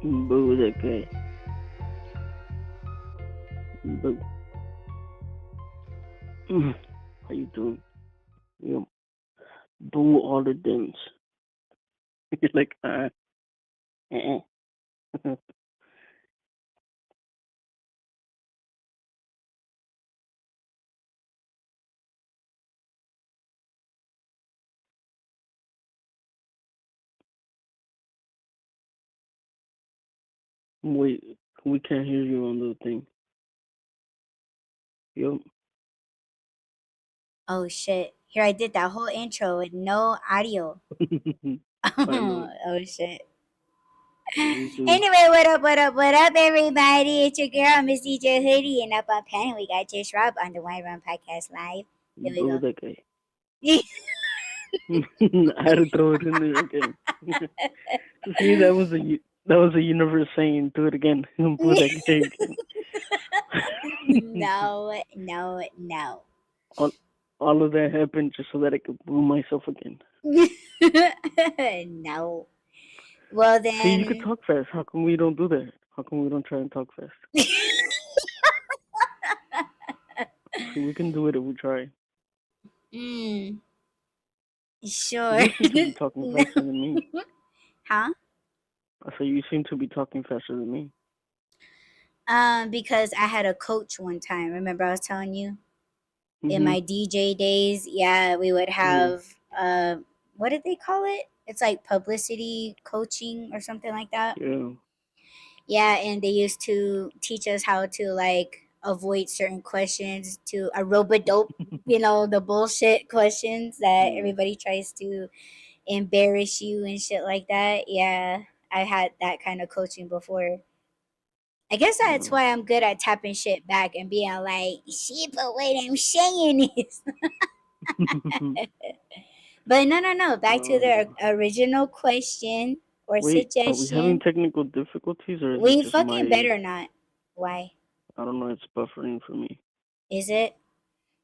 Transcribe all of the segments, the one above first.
Boo that guy. Boo. How you doing? You boo all the dims. You're like, eh. Wait, we can't hear you on the thing. Yup. Oh shit. Here I did that whole intro with no audio. I know. Oh shit. Me too. Anyway, what up, everybody? It's your girl, Miss DJ Hoodie, and up on panel we got Just Rob on the Wine Run Podcast Live. Here we Boo go. that guy. I had to throw it in there again. See, that was a universe saying, "Do it again." Boo that guy again. No. all of that happened just so that I could boo myself again. No. Well then. See, you could talk fast. How come we don't do that? How come we don't try and talk fast? See, we can do it if we try. Sure. You seem to be talking faster than me. Huh? I say you seem to be talking faster than me. Because I had a coach one time. Remember I was telling you? Mm-hmm. In my DJ days, yeah, we would have what did they call it? It's like publicity coaching or something like that. Yeah. Yeah, and they used to teach us how to like avoid certain questions to a robodope, the bullshit questions that everybody tries to embarrass you and shit like that. Yeah, I had that kind of coaching before. I guess that's why I'm good at tapping shit back and being like, shit, but wait, I'm saying this. But no. Back to the original question or Wait, suggestion. are we having technical difficulties or is We it just fucking better not. Why? I don't know, it's buffering for me. Is it?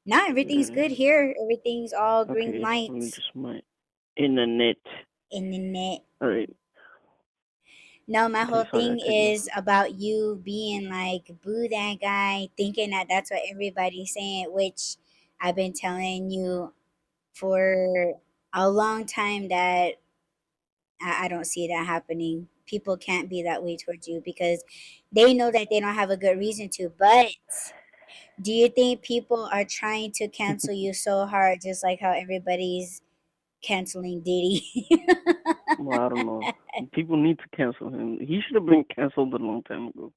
No, everything's good here. Everything's all green lights. Let me just my internet. All right. No, my whole thing is about you being like, boo that guy, thinking that that's what everybody's saying, which I've been telling you for a long time that I don't see that happening. People can't be that way towards you because they know that they don't have a good reason to. But do you think people are trying to cancel you so hard, just like how everybody's canceling Diddy? Well, I don't know. People need to cancel him. He should have been canceled a long time ago.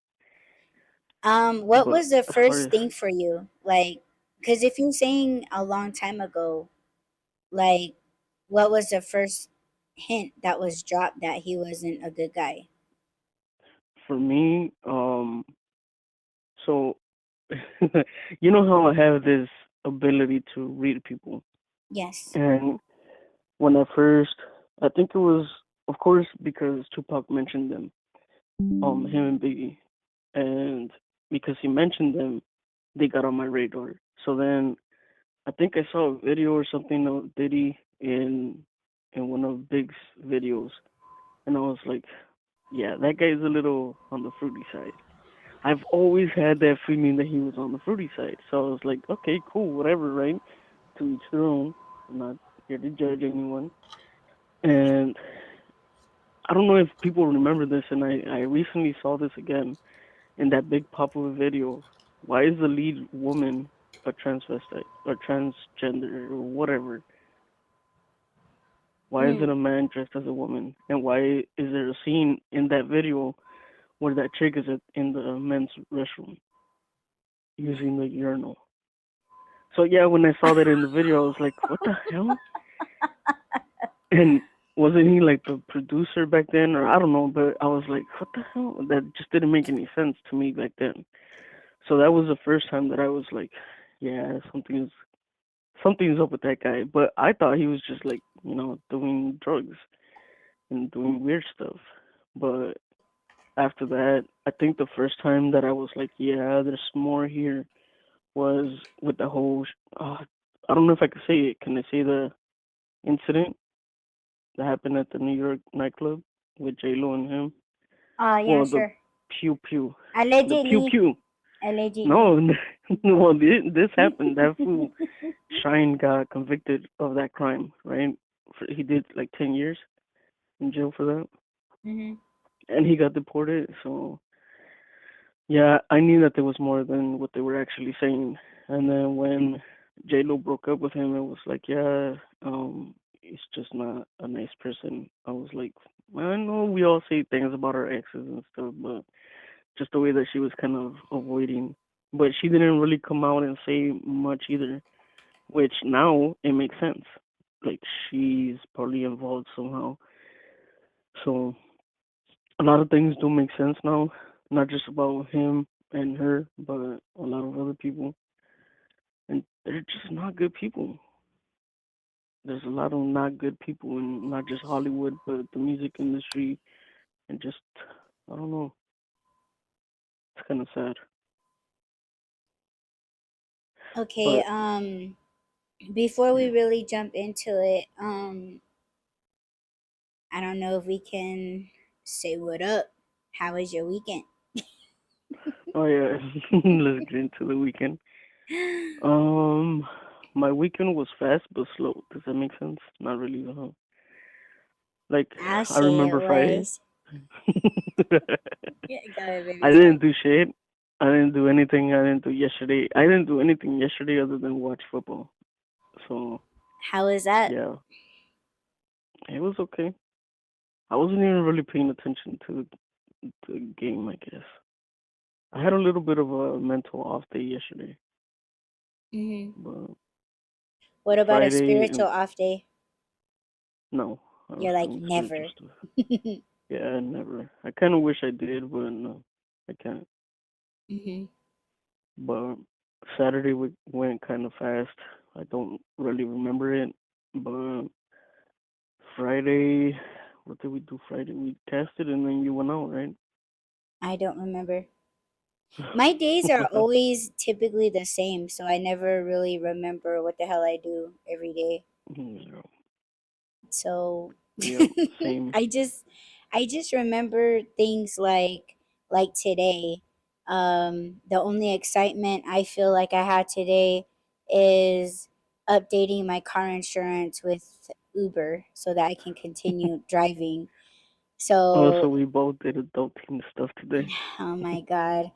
What was the first thing for you? Like, because if you're saying a long time ago, like, what was the first hint that was dropped that he wasn't a good guy? For me, so you know how I have this ability to read people. Yes. And when I think it was, of course, because Tupac mentioned them, him and Biggie, and because he mentioned them, they got on my radar. So then, I think I saw a video or something of Diddy in one of Big's videos, and I was like, yeah, that guy's a little on the fruity side. I've always had that feeling that he was on the fruity side. So I was like, okay, cool, whatever, right? To each their own. I'm not here to judge anyone. And I don't know if people remember this, and I recently saw this again in that big popular video. Why is the lead woman a transvestite or transgender or whatever? Why is it Mm. a man dressed as a woman? And why is there a scene in that video where that chick is in the men's restroom using the urinal? So yeah, when I saw that in the video, I was like, what the hell? And wasn't he like the producer back then, or I don't know? But I was like, what the hell? That just didn't make any sense to me back then. So that was the first time that I was like, yeah, something's up with that guy. But I thought he was just like, doing drugs and doing weird stuff. But after that, I think the first time that I was like, yeah, there's more here was with the whole. I don't know if I could say it. Can I say the incident that happened at the New York nightclub with J Lo and him? Oh yeah, Well, the sure. pew pew, the pew Allegedly. pew. Allegedly. No, well, this happened. That fool Shine got convicted of that crime, right? He did like 10 years in jail for that, Mhm. and he got deported. So yeah, I knew that there was more than what they were actually saying. And then when J Lo broke up with him, it was like, yeah, he's just not a nice person. I was like, I know we all say things about our exes and stuff, but just the way that she was kind of avoiding. But she didn't really come out and say much either, which now it makes sense. Like she's probably involved somehow. So a lot of things do make sense now, not just about him and her, but a lot of other people. And they're just not good people. There's a lot of not good people in not just Hollywood, but the music industry, and just I don't know. It's kind of sad, Okay, but before we yeah. really jump into it, I don't know if we can say what up. How was your weekend? Oh yeah, let's get into the weekend. Um, my weekend was fast but slow. Does that make sense? Not really. Like I'll I say it remember Friday. was. Yeah, go ahead, baby. I Sorry. didn't do shit. I didn't do anything. I didn't do yesterday. I didn't do anything yesterday other than watch football. So How was that? yeah, it was okay. I wasn't even really paying attention to the game. I guess I had a little bit of a mental off day yesterday, Hmm. but What about a Friday, spiritual off day? no, I was You're like, doing spiritual never. stuff. Yeah, never. I kind of wish I did, but no, I can't. Hmm. But Saturday went kind of fast. I don't really remember it, but Friday, what did we do Friday? We tested and then you went out, right? I don't remember. My days are always typically the same, so I never really remember what the hell I do every day. Yeah, So yeah, same. I just I just remember things like today. The only excitement I feel like I had today is updating my car insurance with Uber so that I can continue driving. Also, So, we both did adulting stuff today. oh my god.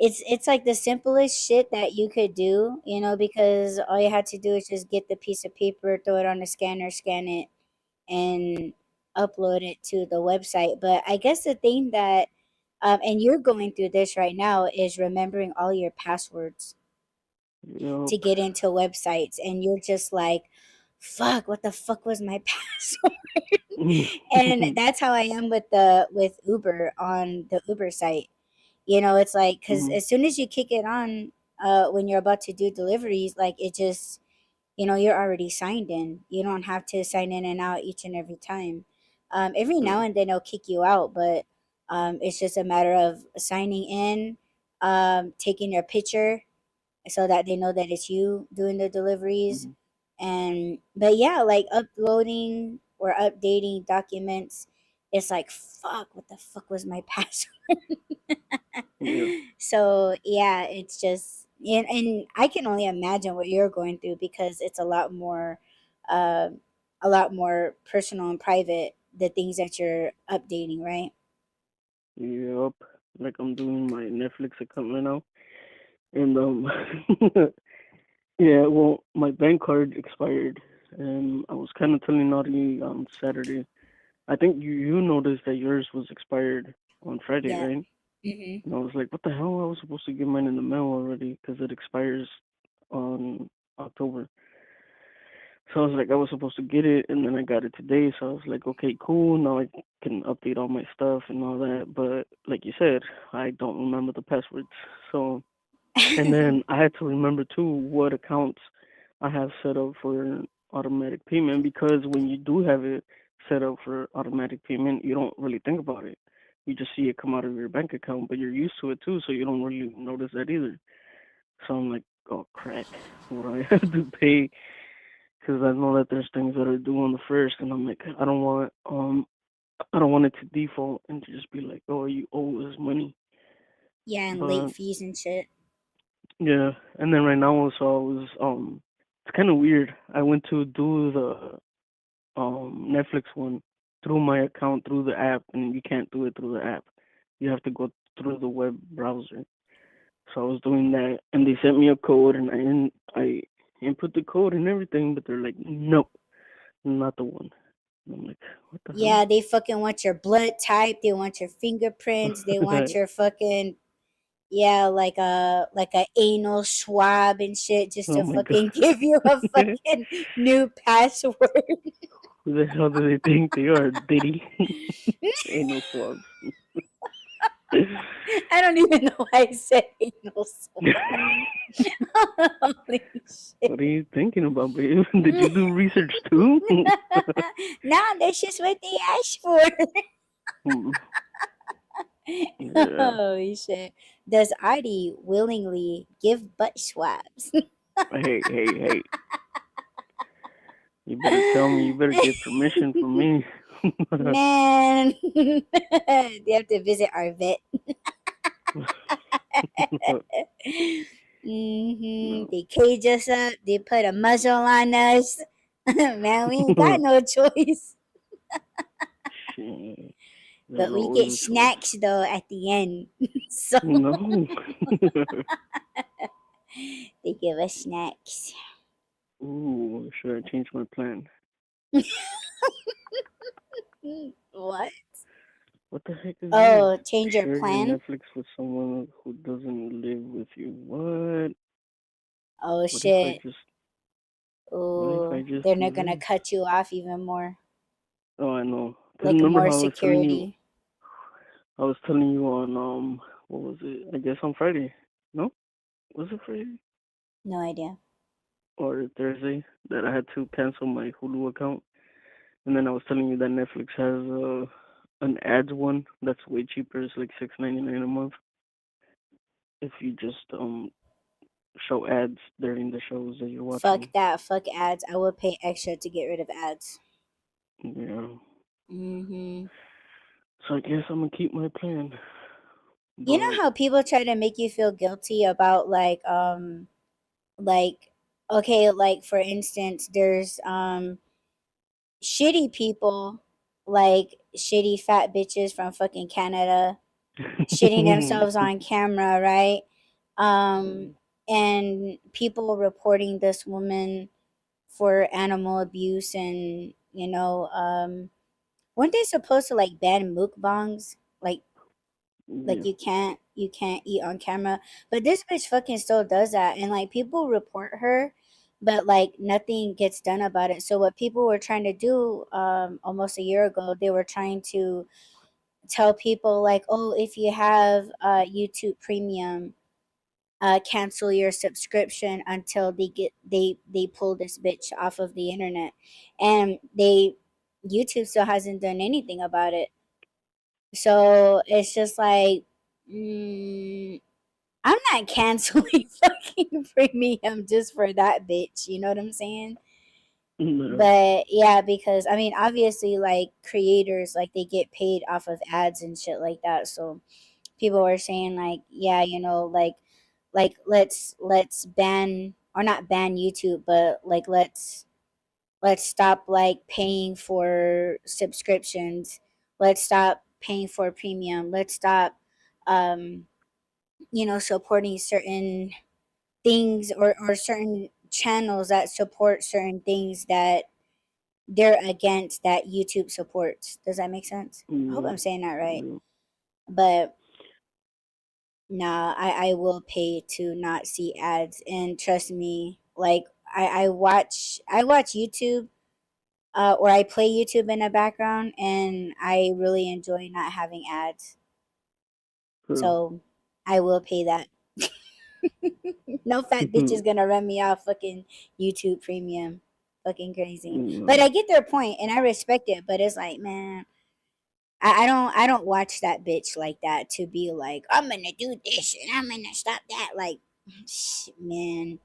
It's like the simplest shit that you could do, because all you had to do is just get the piece of paper, throw it on the scanner, scan it, and upload it to the website. But I guess the thing that, and you're going through this right now, is remembering all your passwords Yep. to get into websites. And you're just like, fuck, what the fuck was my password? And that's how I am with Uber on the Uber site. It's like, because Mhm. as soon as you kick it on, when you're about to do deliveries, like it just, you're already signed in. You don't have to sign in and out each and every time. Every now Yeah. and then they'll kick you out, but it's just a matter of signing in, taking your picture so that they know that it's you doing the deliveries. Mhm. And but yeah, like uploading or updating documents, it's like, fuck, what the fuck was my password? Yeah. So yeah, it's just And I can only imagine what you're going through because it's uh, a lot more personal and private. The things that you're updating, right? Yep. Like I'm doing my Netflix account right now, and yeah. Well, my bank card expired, and I was kind of telling Naughty on Saturday. I think you noticed that yours was expired on Friday, Yeah. right? Hmm. And I was like, what the hell? I was supposed to get mine in the mail already because it expires on October. So I was like, I was supposed to get it, and then I got it today. So I was like, okay, cool. Now I can update all my stuff and all that. But like you said, I don't remember the passwords. So, and then I had to remember too what accounts I have set up for automatic payment because when you do have it set up for automatic payment, you don't really think about it. You just see it come out of your bank account, but you're used to it too, so you don't really notice that either. So I'm like, oh crack, what do I have to pay? Because I know that there's things that are due on the first, and I'm like, I don't want it to default and to just be like, oh, you owe us money. Yeah, and late But fees and shit. yeah, and then right now also I was it's kind of weird. I went to do the Netflix one through my account through the app, and you can't do it through the app. You have to go through the web browser. So I was doing that, and they sent me a code, and I input the code and everything, but they're like, no, not the one. And I'm like, what the hell? Yeah, they fucking want your blood type. They want your fingerprints. They want your fucking, yeah, like a anal swab and shit just Oh to my god. fucking give you a fucking new password. Who the hell do they think they are? Diddy? Ain't no swabs. I don't even know why I said anal swab. Holy What are shit. you thinking about, babe? Did you do research too? Nah, that's just what they asked for. Hmm, yeah. Holy shit. Does Audie willingly give butt swabs? Hey, hey, hey. You better tell me. You better get permission from me. Man, they have to visit our vet. No. They cage us up. They put a muzzle on us. Man, we ain't got no choice. Shit. There's But we always get a choice. snacks though at the end. So No. they give us snacks. Ooh, should I change my plan? What? What the heck is this? Oh, change your Share your plan? Netflix with someone who doesn't live with you. What? Oh What if I shit. just what if I Oh, just they're not do gonna this? cut you off even more. Oh, I know. Cause Like remember more how security. I was telling you on what was it? I guess on Friday. No, was it Friday No idea. or Thursday that I had to cancel my Hulu account, and then I was telling you that Netflix has an ads one that's way cheaper. It's like $6.99 a month if you just show ads during the shows that you're Fuck watching. that. Fuck ads. I would pay extra to get rid of ads. Yeah. Mm-hmm. So I guess I'm gonna keep my plan, You know but how people try to make you feel guilty about like okay, like for instance, there's shitty people like shitty fat bitches from fucking Canada shitting themselves on camera, right? And people reporting this woman for animal abuse and weren't they supposed to like ban mukbangs? Like yeah. you can't eat on camera, but this bitch fucking still does that, and like people report her, but like nothing gets done about it. So what people were trying to do almost a year ago, they were trying to tell people like, oh, if you have YouTube Premium, cancel your subscription until they pull this bitch off of the internet, and they YouTube still hasn't done anything about it. So it's just like, mm, I'm not canceling fucking premium just for that bitch. You know what I'm saying? No. But yeah, because I mean, obviously, like creators, like they get paid off of ads and shit like that. So people were saying like, yeah, like like let's ban, or not ban YouTube, but like let's stop like paying for subscriptions, let's stop paying for premium, let's stop um supporting certain things, or certain channels that support certain things that they're against that YouTube supports. Does that make sense? I hope Yeah, I'm saying that right. yeah. But nah, I will pay to not see ads, and trust me, like I watch YouTube, or I play YouTube in the background, and I really enjoy not having ads. True. So I will pay that. No fat bitch is gonna run me off fucking YouTube Premium. Fucking crazy. But Yeah. I get their point and I respect it. But it's like, man, I don't watch that bitch like that to be like, I'm gonna do this and I'm gonna stop that. Like, man.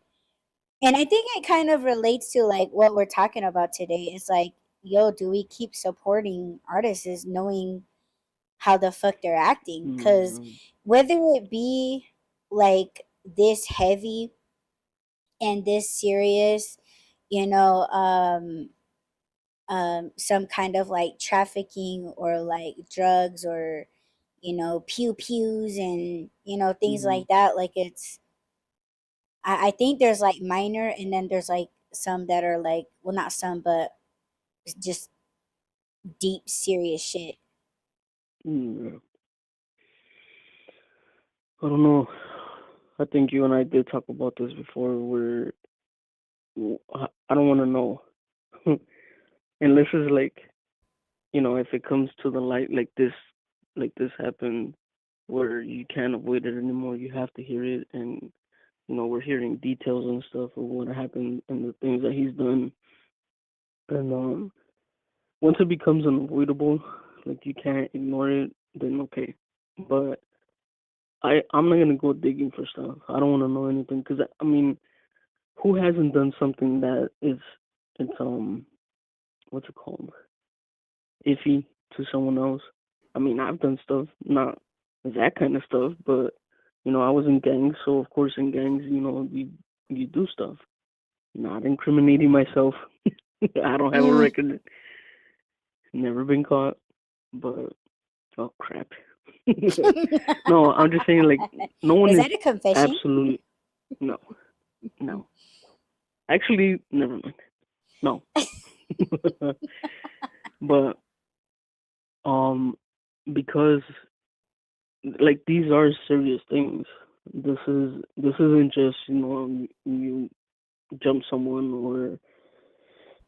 And I think it kind of relates to like what we're talking about today. It's like, yo, do we keep supporting artists knowing how the fuck they're acting? Because Yeah. whether it be like this heavy and this serious, you know, some kind of like trafficking or like drugs, or pew pews, and things Mhm. like that. Like I think there's like minor, and then there's like some that are like, well, not some, but just deep serious shit. Yeah. I don't know. I think you and I did talk about this before. Where I don't want to know, unless it's like, if it comes to the light like this happened, where you can't avoid it anymore. You have to hear it, and we're hearing details and stuff of what happened and the things that he's done. And once it becomes unavoidable, like you can't ignore it, then okay. But I'm not gonna go digging for stuff. I don't want to know anything because I mean, who hasn't done something that is it's what's it called, iffy to someone else? I mean, I've done stuff, not that kind of stuff, but I was in gangs, so of course in gangs, you do stuff. Not incriminating myself. I don't have a Mm. record. Never been caught. But oh crap. No, I'm just saying like no one Is is that a confession? absolutely no, no. Actually, never mind. No. But um because like these are serious things. This isn't just, you jump someone or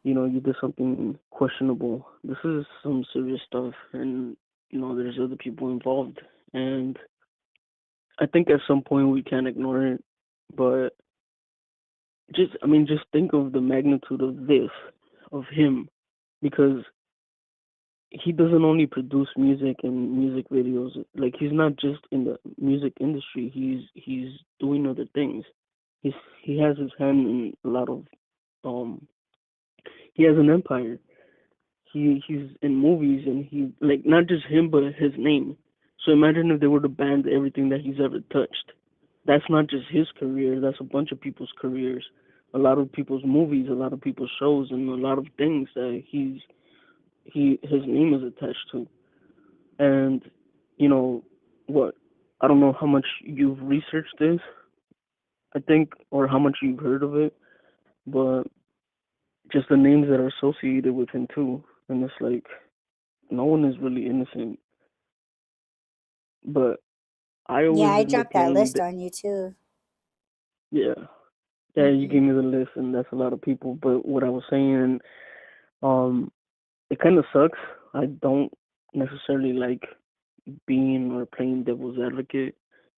you did something questionable. This is some serious stuff, and there's other people involved, and I think at some point we can't ignore it. But I mean, just think of the magnitude of this, of him, because he doesn't only produce music and music videos. Like he's not just in the music industry. He's doing other things. He's he has his hand in a lot of um. He has an empire. He's in movies, and he like not just him but his name. So imagine if they were to ban everything that he's ever touched. That's not just his career, that's a bunch of people's careers. A lot of people's movies, a lot of people's shows, and a lot of things that his name is attached to. And you know what, I don't know how much you've researched this, I think, or how much you've heard of it, but just the names that are associated with him too. And it's like no one is really innocent. But I Yeah, always I end up dropped that hearing list that. on you too. Yeah, yeah, you Hmm. gave me the list, and that's a lot of people. But what I was saying, um, it kind of sucks. I don't necessarily like being or playing devil's advocate,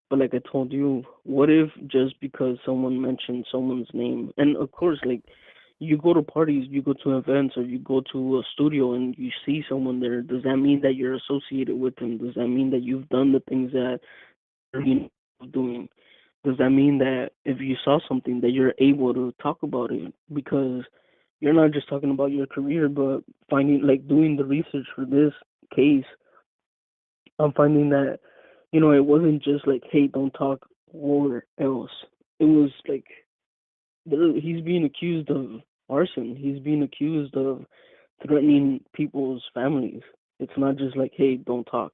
but like I told you, what if just because someone mentioned someone's name, and of course, like you go to parties, you go to events, or you go to a studio and you see someone there, does that mean that you're associated with them? Does that mean that you've done the things that they're doing? Does that mean that if you saw something that you're able to talk about it? Because you're not just talking about your career, but finding like doing the research for this case, I'm finding that it wasn't just like, hey, don't talk. or else. It was like he's being accused of arson. He's being accused of threatening people's families. It's not just like, hey, don't talk.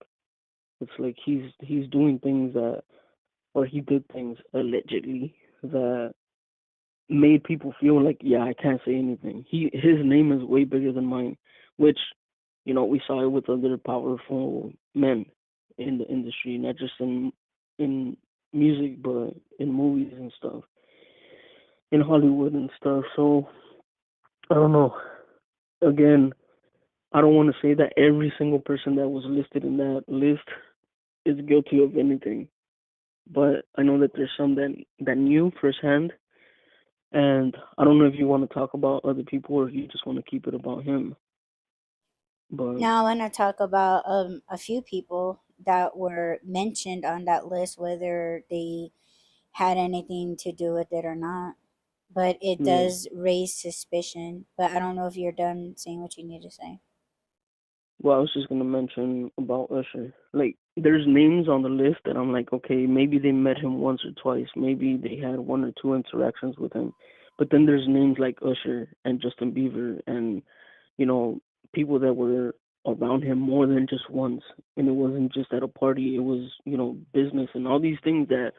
It's like he's doing things that, or he did things allegedly that made people feel like, yeah, I can't say anything. His name is way bigger than mine, which, we saw it with other powerful men in the industry, not just in music, but in movies and stuff, in Hollywood and stuff. So I don't know. Again, I don't want to say that every single person that was listed in that list is guilty of anything, but I know that there's some that knew firsthand. And I don't know if you want to talk about other people or if you just want to keep it about him. But Now I want to talk about a few people that were mentioned on that list, whether they had anything to do with it or not. But it yeah, does raise suspicion. But I don't know if you're done saying what you need to say. well, I was just gonna mention about Usher. Like, there's names on the list that I'm like, okay, maybe they met him once or twice, maybe they had one or two interactions with him. But then there's names like Usher and Justin Bieber and you know people that were around him more than just once, and it wasn't just at a party. It was business and all these things that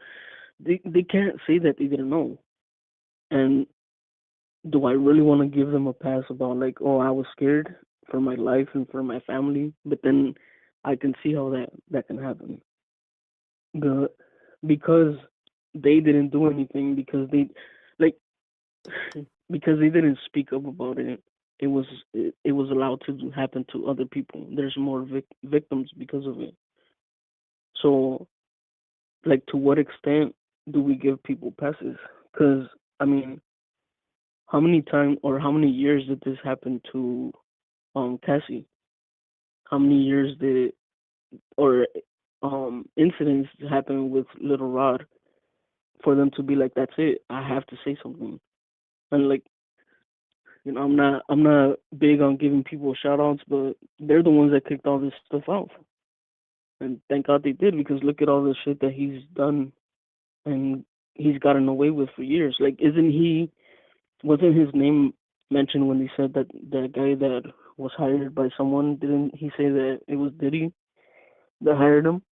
they can't say that they didn't know. And do I really want to give them a pass about like, oh, I was scared for my life and for my family, but then I can see how that can happen. The because they didn't do anything because they like because they didn't speak up about it. It was allowed to happen to other people. There's more victims because of it. So like, to what extent do we give people passes? Because I mean, how many times or how many years did this happen to Cassie? How many years did or incidents happen with Little Rod for them to be like, that's it, I have to say something? And like, I'm not big on giving people shout outs, but they're the ones that kicked all this stuff off. And thank God they did, because look at all the shit that he's done and he's gotten away with for years. Like, isn't he wasn't his name mentioned when he said that that guy that was hired by someone, didn't he say that it was Diddy that hired him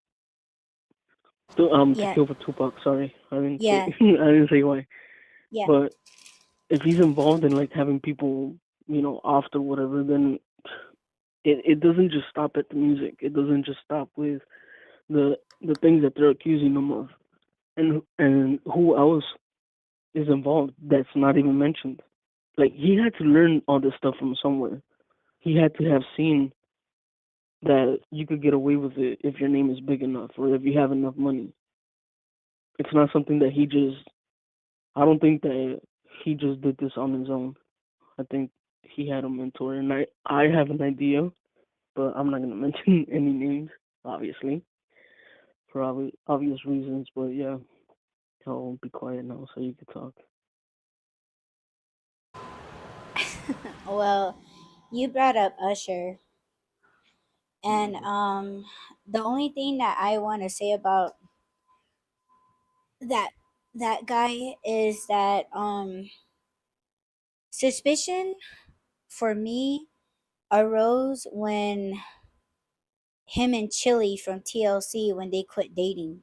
to Yeah, kill for Tupac? Sorry, I didn't say yeah, I didn't say why. yeah, But if he's involved in like having people, off or whatever, then it doesn't just stop at the music. It doesn't just stop with the things that they're accusing him of. And who else is involved that's not even mentioned? Like, he had to learn all this stuff from somewhere. He had to have seen that you could get away with it if your name is big enough or if you have enough money. It's not something that he just. I don't think that he just did this on his own. I think he had a mentor, and I have an idea, but I'm not gonna mention any names, obviously, for obvious reasons. But yeah, I'll be quiet now so you can talk. well, you brought up Usher, and Yeah. the only thing that I want to say about that that guy is that suspicion for me arose when him and Chili from TLC, when they quit dating.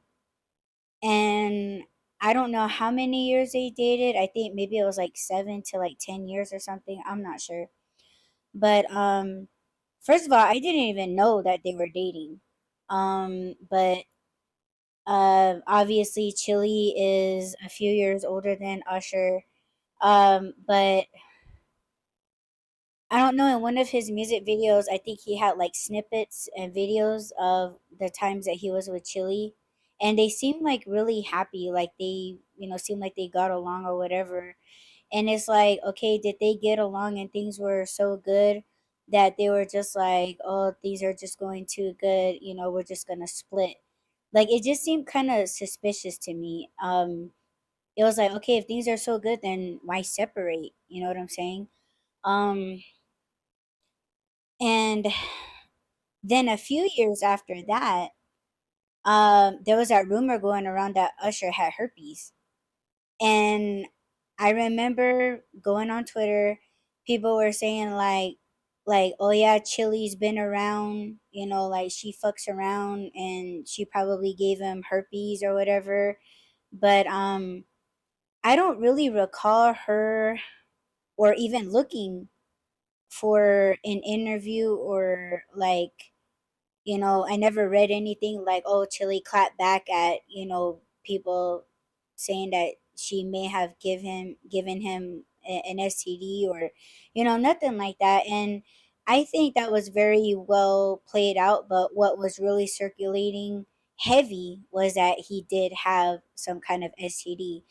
And I don't know how many years they dated. I think maybe it was like 7 to like 10 years or something. I'm not sure. But first of all, I didn't even know that they were dating. But obviously Chili is a few years older than Usher. But I don't know. In one of his music videos, I think he had like snippets and videos of the times that he was with Chili, and they seemed like really happy. Like they, seemed like they got along or whatever. And it's like, okay, did they get along and things were so good that they were just like, oh, these are just going too good. We're just gonna split. Like it just seemed kind of suspicious to me. It was like, okay, if things are so good, then why separate? You know what I'm saying? Um, and then a few years after that, there was that rumor going around that Usher had herpes. And I remember going on Twitter, people were saying like, oh yeah, Chili's been around, like she fucks around and she probably gave him herpes or whatever. But I don't really recall her or even looking for an interview or like, I never read anything like, oh, Chili clapped back at, people saying that she may have given him an STD or, nothing like that. And I think that was very well played out. But what was really circulating heavy was that he did have some kind of STD.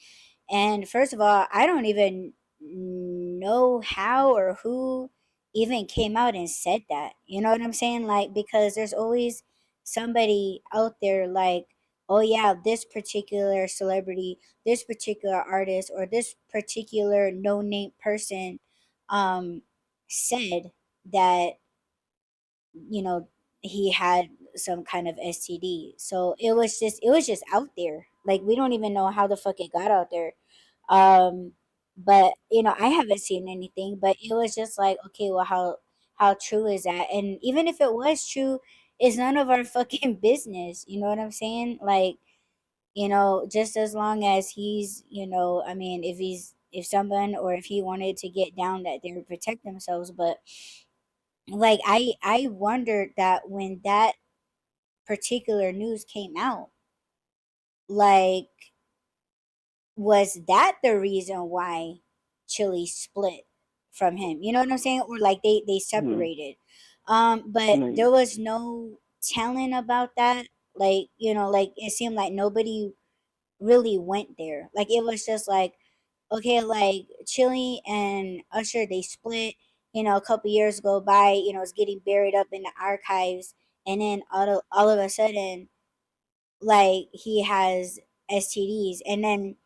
And first of all, I don't even know how or who even came out and said that. You know what I'm saying? Like, because there's always somebody out there like, oh yeah, this particular celebrity, this particular artist, or this particular no name person um said that, you know, he had some kind of STD. So it was just out there. Like, we don't even know how the fuck it got out there. Um but I haven't seen anything, but it was just like, okay, well, how true is that? And even if it was true, it's none of our fucking business. You know what I'm saying? Like, just as long as he's, I mean, if someone or if he wanted to get down, that they would protect themselves. But like, I wondered that when that particular news came out, like, was that the reason why Chili split from him? You know what I'm saying? Or like they Yeah. separated. But No, there was no telling about that. Like, like it seemed like nobody really went there. Like, it was just like, okay, like Chili and Usher, they split. A couple years go by. It's getting buried up in the archives, and then all of a sudden, like, he has STDs, and then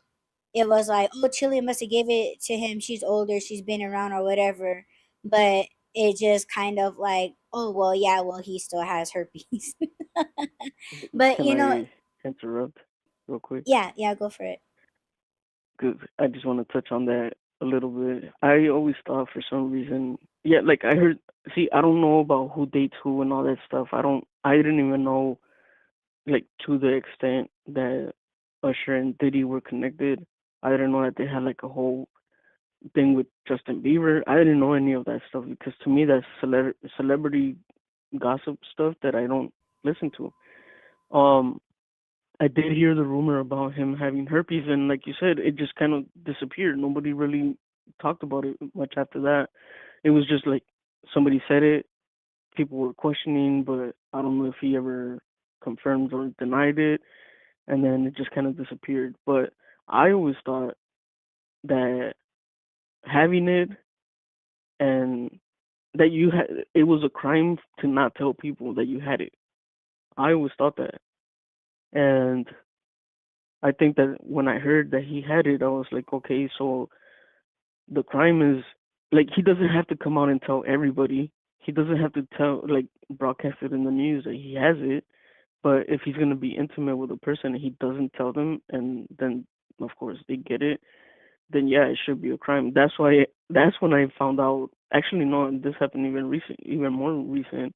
it was like, oh, Chili must have gave it to him. She's older. She's been around or whatever. But it just kind of like, oh, well, yeah, well, he still has herpes. But can I interrupt real quick? yeah, yeah, go for it. Because I just want to touch on that a little bit. I always thought for some reason, yeah, like I heard. See, I don't know about who dates who and all that stuff. I don't. I didn't even know, like, to the extent that Usher and Diddy were connected. I didn't know that they had like a whole thing with Justin Bieber. I didn't know any of that stuff because to me that's celebrity gossip stuff that I don't listen to. Um, I did hear the rumor about him having herpes, and like you said, it just kind of disappeared. Nobody really talked about it much after that. It was just like somebody said it, people were questioning, but I don't know if he ever confirmed or denied it, and then it just kind of disappeared. But I always thought that having it and that you had it was a crime to not tell people that you had it. I always thought that, and I think that when I heard that he had it, I was like, okay, so the crime is like he doesn't have to come out and tell everybody. He doesn't have to tell like broadcast it in the news that he has it. But if he's gonna be intimate with a person and he doesn't tell them, and then of course they get it, then yeah, it should be a crime. That's when I found out. Actually, no, this happened even more recent,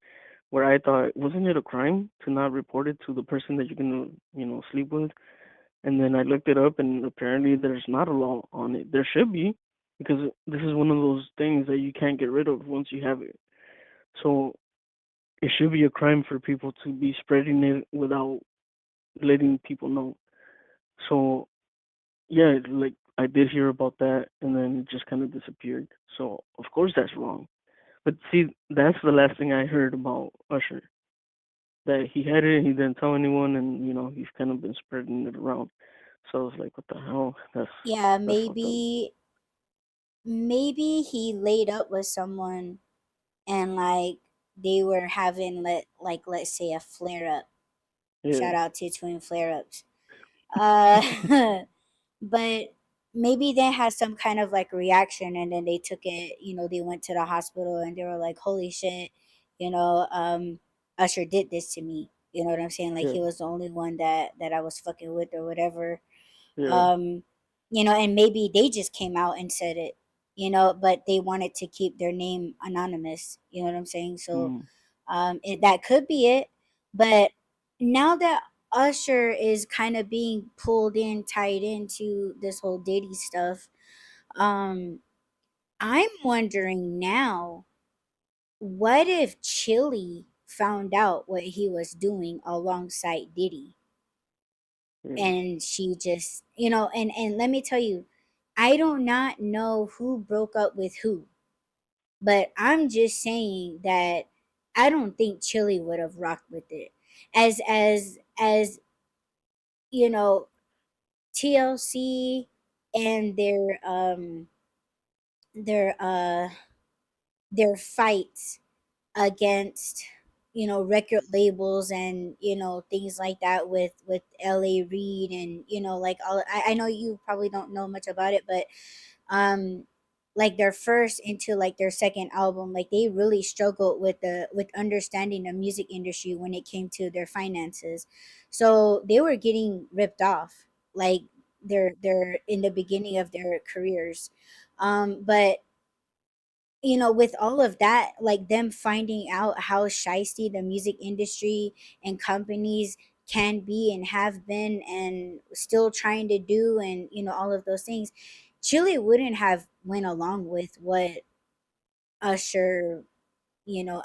where I thought, wasn't it a crime to not report it to the person that you're gonna, sleep with? And then I looked it up, and apparently there's not a law on it. There should be, because this is one of those things that you can't get rid of once you have it. So it should be a crime for people to be spreading it without letting people know. So yeah, like I did hear about that, and then it just kind of disappeared. So of course that's wrong. But see, that's the last thing I heard about Usher. That he had it, he didn't tell anyone, and he's kind of been spreading it around. So I was like, what the hell? Yeah, That's fucked up. maybe he laid up with someone, and like they were having, let's say, a flare up. Yeah, Shout out to twin flare ups. Uh but maybe they had some kind of like reaction, and then they took it, they went to the hospital and they were like, holy shit, you know um Usher did this to me, You know what I'm saying? Like Yeah. he was the only one that I was fucking with or whatever. Yeah. Um, and maybe they just came out and said it, but they wanted to keep their name anonymous. You know what I'm saying? So Mm. that could be it. But now that Usher is kind of being pulled in, tied into this whole Diddy stuff, um, I'm wondering now, what if Chili found out what he was doing alongside Diddy? Yeah. And she just, and let me tell you, I do not know who broke up with who, but I'm just saying that I don't think Chili would have rocked with it. As you know, TLC and their their fights against record labels and things like that with LA Reid, and like all I know you probably don't know much about it, but um like their first into like their second album, like they really struggled with understanding the music industry when it came to their finances. So they were getting ripped off, like they're in the beginning of their careers. But with all of that, like them finding out how shisty the music industry and companies can be and have been and still trying to do, and all of those things, Chile wouldn't have went along with what Usher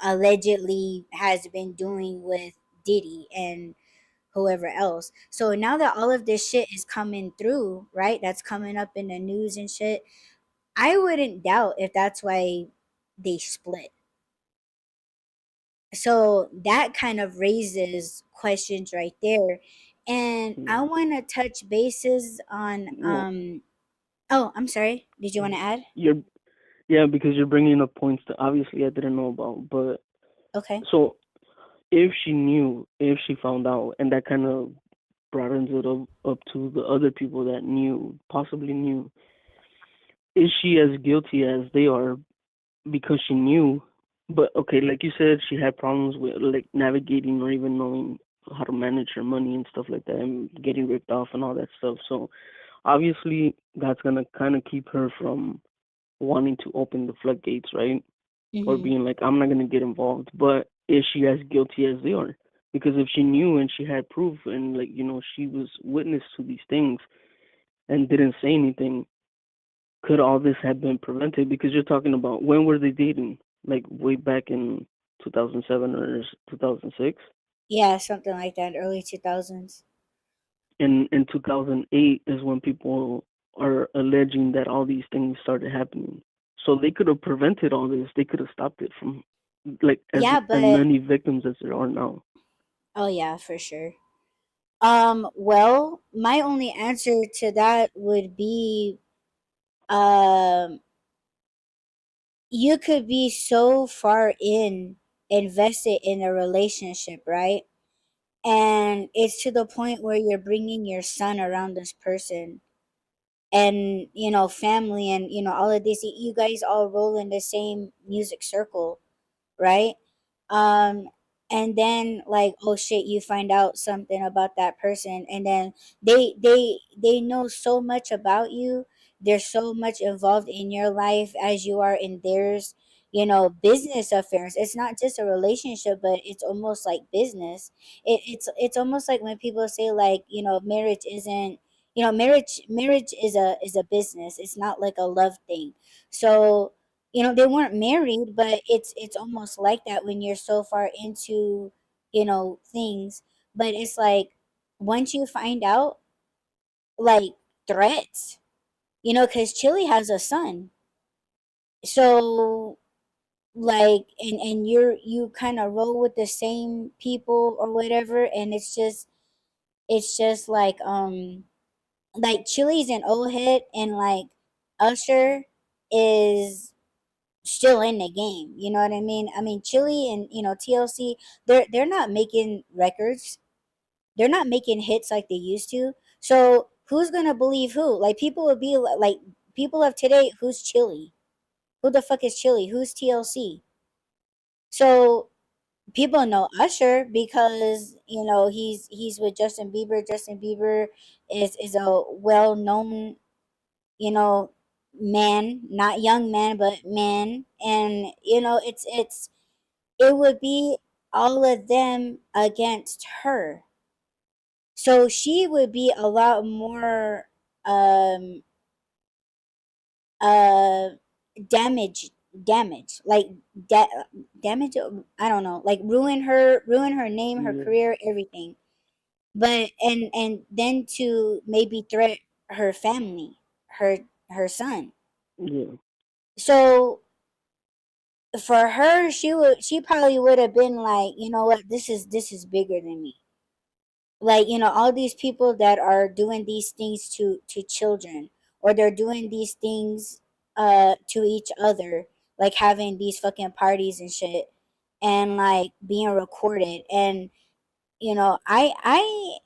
allegedly has been doing with Diddy and whoever else. So now that all of this shit is coming through, right, that's coming up in the news and shit, I wouldn't doubt if that's why they split. So that kind of raises questions right there. And I Yeah. want to touch bases on Well, oh, I'm sorry, did you want to add? you're yeah, because you're bringing up points that obviously I didn't know about. But Okay. so if she knew, if she found out, and that kind of broadens it up to the other people that knew, possibly knew, is she as guilty as they are because she knew? But okay, like you said, she had problems with like navigating or even knowing how to manage her money and stuff like that, and getting ripped off and all that stuff. So obviously, that's gonna kind of keep her from wanting to open the floodgates, right? Or Mm-hmm. being like, I'm not gonna get involved. But is she as guilty as they are? Because if she knew and she had proof and like she was witness to these things and didn't say anything, could all this have been prevented? Because you're talking about, when were they dating? Like way back in 2007 or 2006? Yeah, something like that, early 2000s. And in 2008 is when people are alleging that all these things started happening. So they could have prevented all this. They could have stopped it from, like, Yeah, as but many victims as there are now. oh yeah, for sure. Well, my only answer to that would be, um you could be so far invested in a relationship, right? And it's to the point where you're bringing your son around this person, and family, and all of this, you guys all roll in the same music circle, right? um and then, like, oh shit, you find out something about that person, and then they know so much about you. They're so much involved in your life as you are in theirs. Business affairs, it's not just a relationship, but it's almost like business. It's almost like when people say, like, marriage isn't, marriage is a business. It's not like a love thing. So they weren't married, but it's almost like that when you're so far into things. But it's like, once you find out, like, threats, because Chili has a son. So, like, and you kind of roll with the same people or whatever, and it's just like Chili's an old head, and like Usher is still in the game. You know what I mean? I mean, Chili and TLC, they're not making records. They're not making hits like they used to. So who's gonna believe who? Like, people would be like, people of today, who's Chili? Who the fuck is Chili? Who's TLC? So people know Usher because he's with Justin Bieber. Justin Bieber is a well known, you know man, not young man but man, and it would be all of them against her. So she would be a lot more um uh damage, like damage, I don't know, like ruin her name, her Yeah, career, everything. But and then to maybe threat her family, her her son. yeah, So for her, she probably would have been like, you know what, this is bigger than me. Like, all these people that are doing these things to children, or they're doing these things to each other, like having these fucking parties and shit, and like being recorded. And I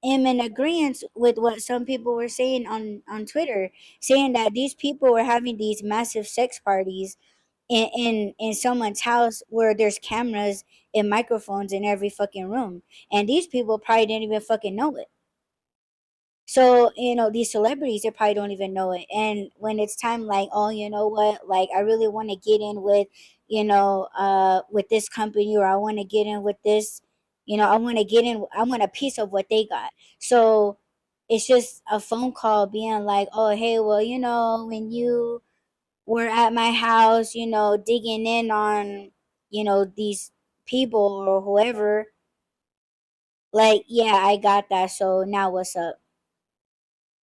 am in agreement with what some people were saying on Twitter, saying that these people were having these massive sex parties in someone's house where there's cameras and microphones in every fucking room, and these people probably didn't even fucking know it. So, these celebrities, they probably don't even know it. And when it's time, like, oh, you know what, like, I really want to get in with this company, or I want to get in with this, I want a piece of what they got. So it's just a phone call being like, oh, hey, well, when you were at my house, digging in on, these people or whoever, like, yeah, I got that. So now what's up?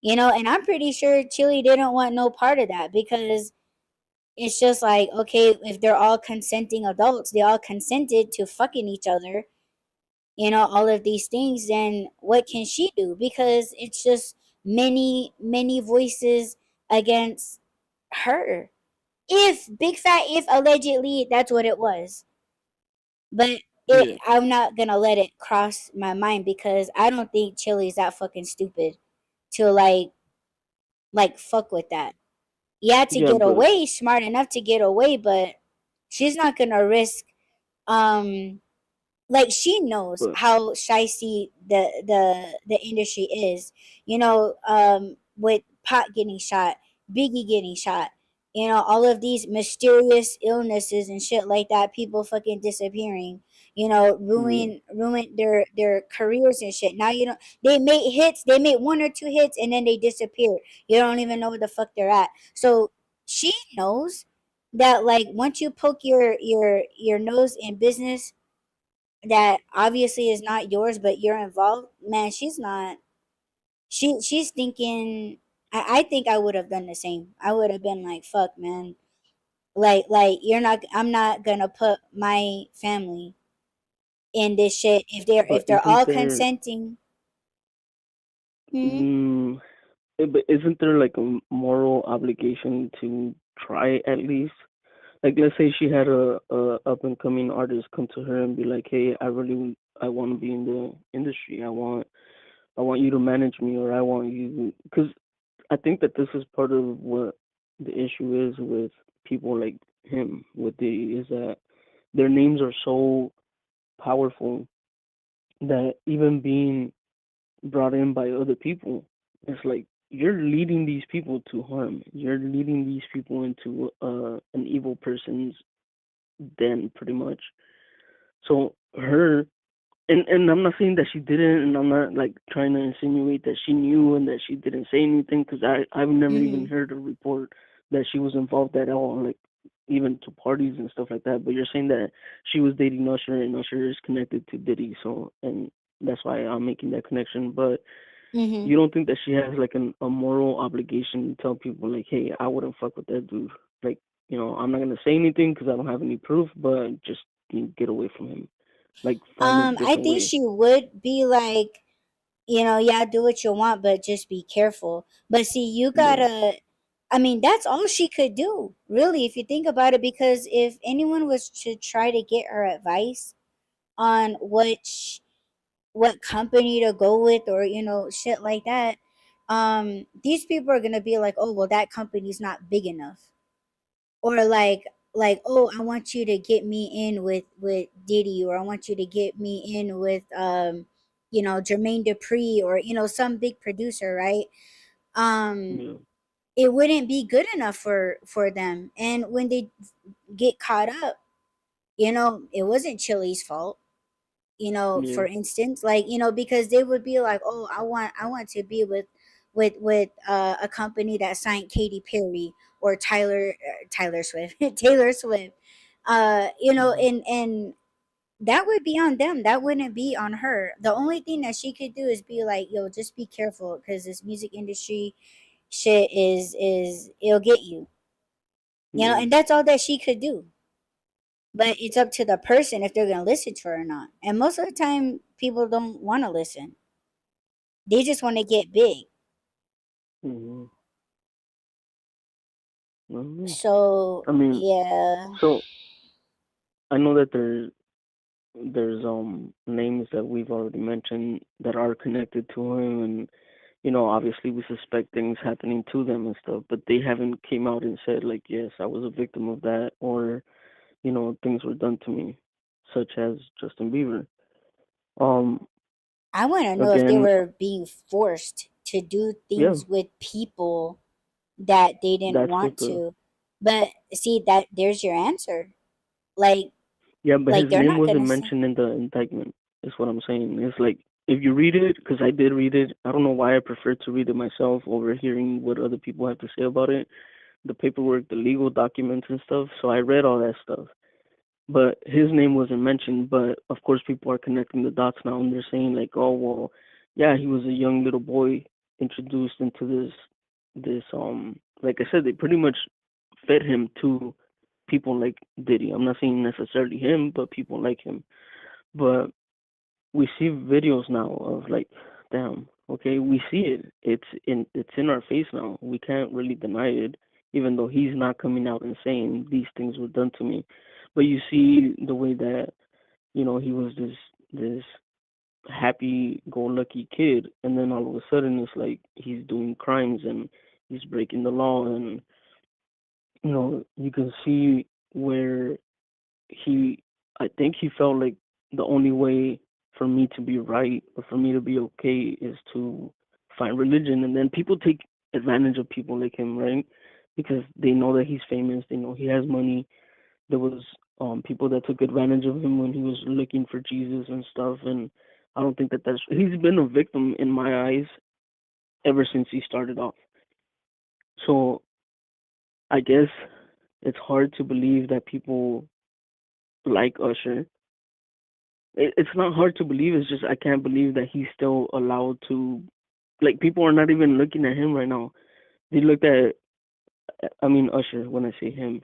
And I'm pretty sure Chili didn't want no part of that, because it's just like, okay, if they're all consenting adults, they all consented to fucking each other, all of these things, then what can she do? Because it's just many, many voices against her. If big fat, if allegedly that's what it was. But yeah, I'm not gonna let it cross my mind, because I don't think Chili's that fucking stupid to like fuck with that. Yeah, to yeah. get away, smart enough to get away, but she's not gonna risk um like, she knows But how shicey the industry is. With Pot getting shot, Biggie getting shot, all of these mysterious illnesses and shit like that, people fucking disappearing, yeah, ruin their careers and shit. Now, they made hits, they made one or two hits, and then they disappear. You don't even know where the fuck they're at. So she knows that, like, once you poke your nose in business that obviously is not yours, but you're involved, man, she's not. She's thinking. I think I would have done the same. I would have been like, "Fuck, man! Like you're not. I'm not gonna put my family in this shit if they're but if they're isn't all there? consenting." Hmm? Mm, but isn't there like a moral obligation to try at least? Like, let's say she had a up and coming artist come to her and be like, "Hey, I want to be in the industry. I want you to manage me, or I want you." Because I think that this is part of what the issue is with people like him, with the is that their names are so powerful that even being brought in by other people, it's like you're leading these people to harm. You're leading these people into an evil person's den, pretty much. So her, and I'm not saying that she didn't, and I'm not like trying to insinuate that she knew and that she didn't say anything, because I've never even Mm-hmm. heard a report that she was involved at all, like even to parties and stuff like that. But you're saying that she was dating Usher, and Usher is connected to Diddy, so and that's why I'm making that connection. But Mm-hmm. you don't think that she has like a moral obligation to tell people like, hey, I wouldn't fuck with that dude. Like, I'm not gonna say anything because I don't have any proof, but just get away from him. Like, find a I different think way. she would be like, yeah, do what you want, but just be careful. But see, you Yeah, gotta. I mean, that's all she could do, really, if you think about it. Because if anyone was to try to get her advice on what company to go with, or shit like that, these people are gonna be like, oh, well, that company's not big enough, or like, like, oh, I want you to get me in with Diddy, or I want you to get me in with Jermaine Dupri, or some big producer, right? um Yeah. it wouldn't be good enough for them. And when they get caught up, it wasn't Chili's fault, Yeah. for instance, like, because they would be like, oh, I want to be with a company that signed Katy Perry, or Tyler Swift, Taylor Swift, Hmm. and that would be on them, that wouldn't be on her. The only thing that she could do is be like, yo, just be careful, because this music industry shit is it'll get you, Yeah. and that's all that she could do. But it's up to the person if they're gonna listen to her or not. And most of the time, people don't want to listen. They just want to get big. Hmm. Hmm. So I mean, yeah, so I know that there's names that we've already mentioned that are connected to him, and obviously we suspect things happening to them and stuff, but they haven't came out and said like, yes, I was a victim of that, or things were done to me, such as Justin Bieber. Um, I want to know if they Again, were being forced to do yeah, things with people that they didn't that's what want the to. But see, that there's your answer. Like yeah, but like his they're name not wasn't gonna say. mentioned in the indictment. Is what I'm saying. It's like if you read it, because I did read it. I don't know why I prefer to read it myself over hearing what other people have to say about it, the paperwork, the legal documents and stuff. So I read all that stuff. But his name wasn't mentioned. But of course, people are connecting the dots now, and they're saying like, oh well, yeah, he was a young little boy introduced into this. Like I said, they pretty much fed him to people like Diddy. I'm not saying necessarily him, but people like him. But we see videos now of like, damn, okay, we see it. It's in our face now. We can't really deny it, even though he's not coming out and saying these things were done to me. But you see the way that he was this happy go lucky kid, and then all of a sudden it's like he's doing crimes and he's breaking the law, and you can see where he I think he felt like the only way for me to be right or for me to be okay is to find religion, and then people take advantage of people like him, right? Because they know that he's famous, they know he has money. There was people that took advantage of him when he was looking for Jesus and stuff, and I don't think that he's been a victim in my eyes ever since he started off. So I guess it's hard to believe that people like Usher. It's not hard to believe. It's just I can't believe that he's still allowed to. Like people are not even looking at him right now. They looked at. I mean Usher. When I say him,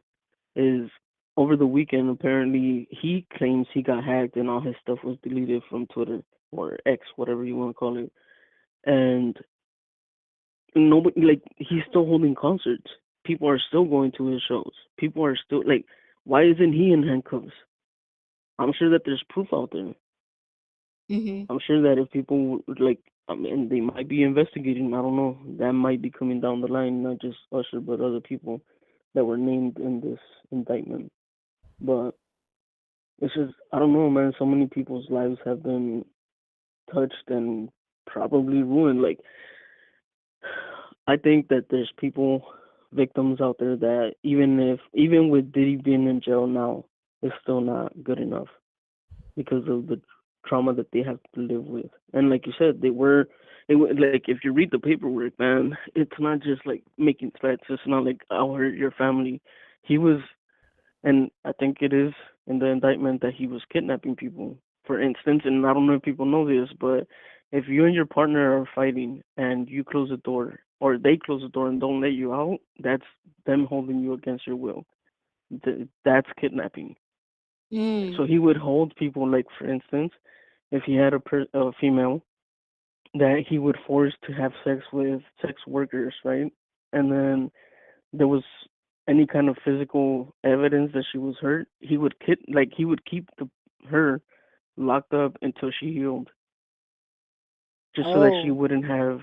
is over the weekend. Apparently, he claims he got hacked and all his stuff was deleted from Twitter or X, whatever you want to call it. And nobody like he's still holding concerts. People are still going to his shows. People are still like, why isn't he in handcuffs? I'm sure that there's proof out there. Hmm. I'm sure that if people like, I mean, they might be investigating. I don't know. That might be coming down the line, not just Usher, but other people that were named in this indictment. But it's just, I don't know, man. So many people's lives have been touched and probably ruined. Like, I think that there's people, victims out there that even with Diddy being in jail now, it's still not good enough because of the trauma that they have to live with. And like you said, like if you read the paperwork, man, it's not just like making threats. It's not like I'll hurt your family. He was, and I think it is in the indictment that he was kidnapping people. For instance, and I don't know if people know this, but if you and your partner are fighting and you close the door or they close the door and don't let you out, that's them holding you against your will. That's kidnapping. Mm. So he would hold people, like for instance, if he had a female that he would force to have sex with sex workers, right? And then there was any kind of physical evidence that she was hurt, he would keep her locked up until she healed, just so that she Oh, wouldn't have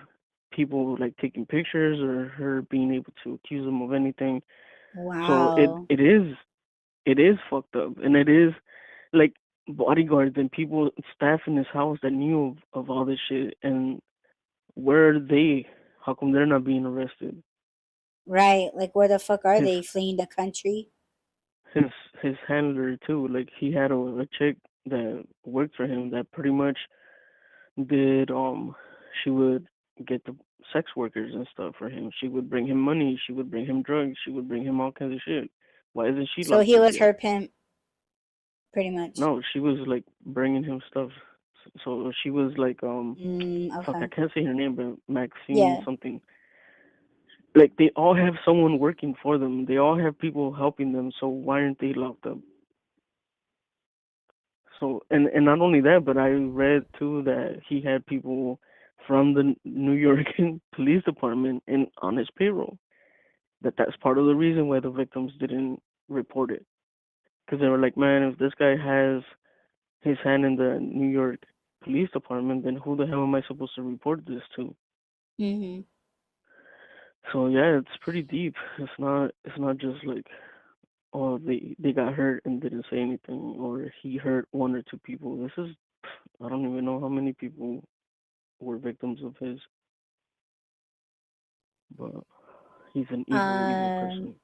people like taking pictures or her being able to accuse him of anything. So it wow. it is. it is fucked up, and it is like bodyguards and people, staff in his house that knew of all this shit, and where are they? How come they're not being arrested? Right. Like, where the fuck are His they? Fleeing the country? his his handler too. Like he had a chick that worked for him that pretty much did she would get the sex workers and stuff for him. She would bring him money, she would bring him drugs, she would bring him all kinds of shit. Why isn't she So locked he up was yet? her pimp, pretty much. No, she was like bringing him stuff. So she was like fuck, I Okay. can't say her name, but Maxine Yeah. something. Like they all have someone working for them. They all have people helping them. So why aren't they locked up? So and not only that, but I read too that he had people from the New York Police Department in on his payroll. That's part of the reason why the victims didn't report it, because they were like, man, if this guy has his hand in the New York Police Department, then who the hell am I supposed to report this to? Mm-hmm. So yeah, it's pretty deep. It's not just like, oh, they got hurt and didn't say anything, or he hurt one or two people. This is, I don't even know how many people were victims of his, but he's an evil, evil Um. person,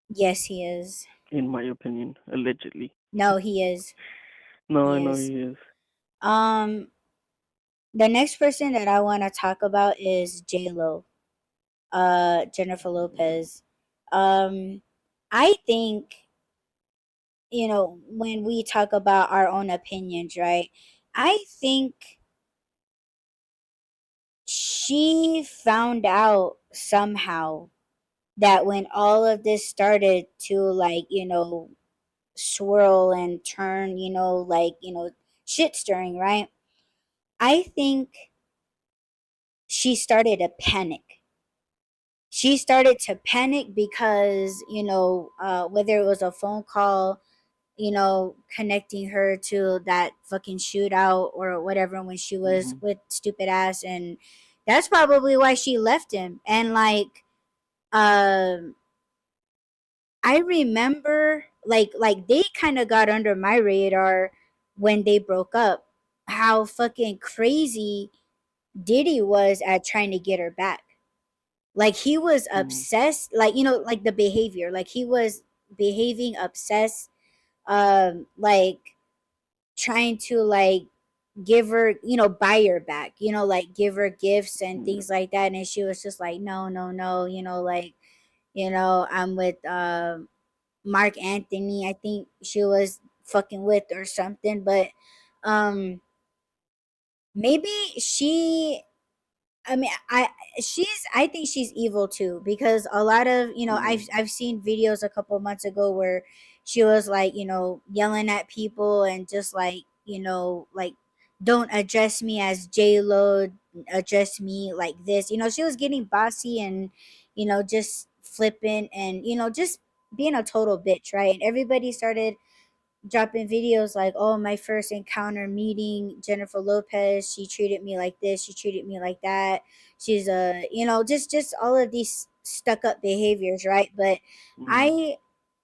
Yes, he is. in my opinion, allegedly. No, he is. No, I He know is. he is. Um. The next person that I want to talk about is J Lo. Jennifer Lopez. Um. I think, when we talk about our own opinions, right? I think she found out somehow that when all of this started to, like, swirl and turn, like, shit stirring, right? I think she started to panic. She started to panic because, whether it was a phone call, connecting her to that fucking shootout or whatever when she was Mhm. with stupid ass. And that's probably why she left him. And, like, um, I remember, like they kind of got under my radar when they broke up. How fucking crazy Diddy was at trying to get her back. Like, he was Mhm. obsessed, like, like the behavior, like he was behaving obsessed, like trying to, like, give her, buy her back, like give her gifts and Yeah. things like that. And she was just like, no, no, no, like, I'm with Mark Anthony, I think she was fucking with or something. But um maybe she, I mean, I think she's evil too, because a lot of, Yeah. I've seen videos a couple months ago where she was like, yelling at people and just like, like, don't address me as J Lo, address me like this. She was getting bossy and, just flippant and, just being a total bitch, right? And everybody started dropping videos like, oh, my first encounter meeting Jennifer Lopez, she treated me like this, she treated me like that. She's a, just all of these stuck up behaviors, right? But Mhm. I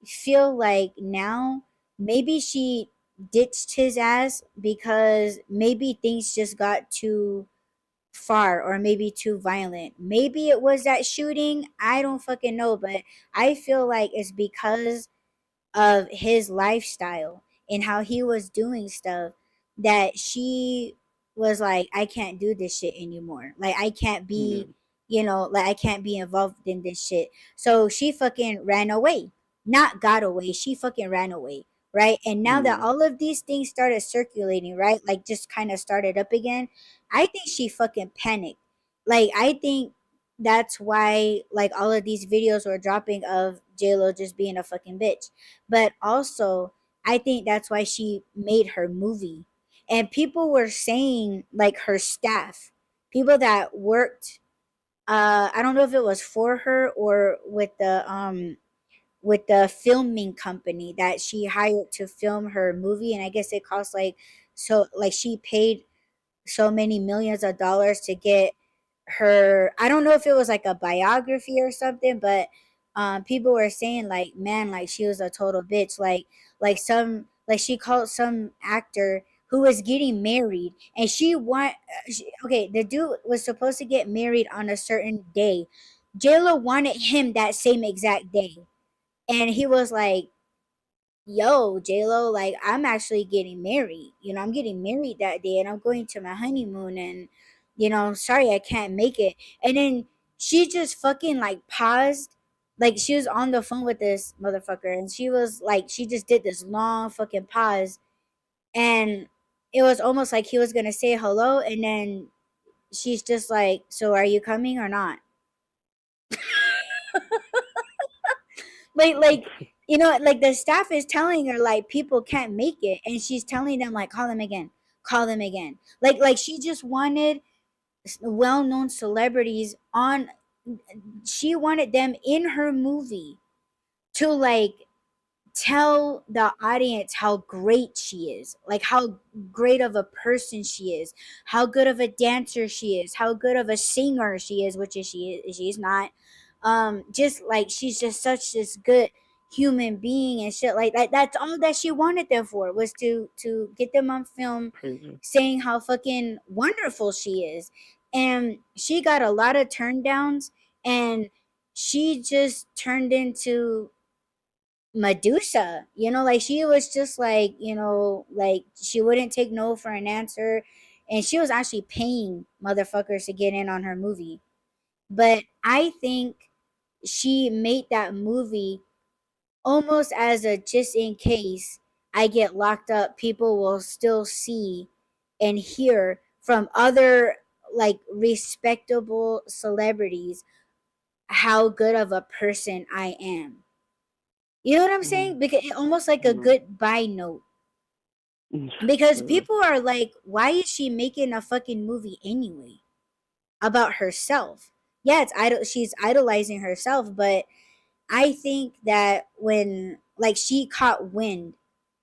feel like now maybe she ditched his ass because maybe things just got too far or maybe too violent. Maybe it was that shooting, I don't fucking know, but I feel like it's because of his lifestyle and how he was doing stuff that she was like, I can't do this shit anymore. Like, I can't Yeah. be, like, I can't be involved in this shit. So she fucking ran away. Not got away, she fucking ran away. Right. And now that Yeah. all of these things started circulating, right? Like, just kind of started up again. I think she fucking panicked. Like, I think that's why, like, all of these videos were dropping of JLo just being a fucking bitch. But also, I think that's why she made her movie. And people were saying, like, her staff, people that worked, I don't know if it was for her or with the filming company that she hired to film her movie. And I guess it cost like, so, like, she paid so many millions of dollars to get her, I don't know if it was like a biography or something, but people were saying like, man, like she was a total bitch, like some, like she called some actor who was getting married, and okay, the dude was supposed to get married on a certain day. JLo wanted him that same exact day, and he was like, yo, Lo, like I'm actually getting married. I'm getting married that day, and I'm going to my honeymoon, and sorry I can't make it. And then she just fucking like paused, like she was on the phone with this motherfucker, and she was like, she just did this long fucking pause, and it was almost like he was gonna say hello, and then she's just like, so are you coming or not? Like like the staff is telling her like people can't make it, and she's telling them like, call them again, call them again, like she just wanted well-known celebrities on, she wanted them in her movie to like tell the audience how great she is, like how great of a person she is, how good of a dancer she is, how good of a singer she is, which is she's not. Just like she's just such this good human being and shit like that. That's all that she wanted them for, was to get them on film Crazy. saying how fucking wonderful she is. And she got a lot of turn downs, and she just turned into Medusa, like she was just like, like she wouldn't take no for an answer, and she was actually paying motherfuckers to get in on her movie. But I think she made that movie almost as a just in case I get locked up, people will still see and hear from other like respectable celebrities how good of a person I am. You know what I'm Mm, saying? Because it almost like a no. goodbye note. Because Yeah. people are like, why is she making a fucking movie anyway about herself? Yeah, she's idolizing herself, but I think that when like she caught wind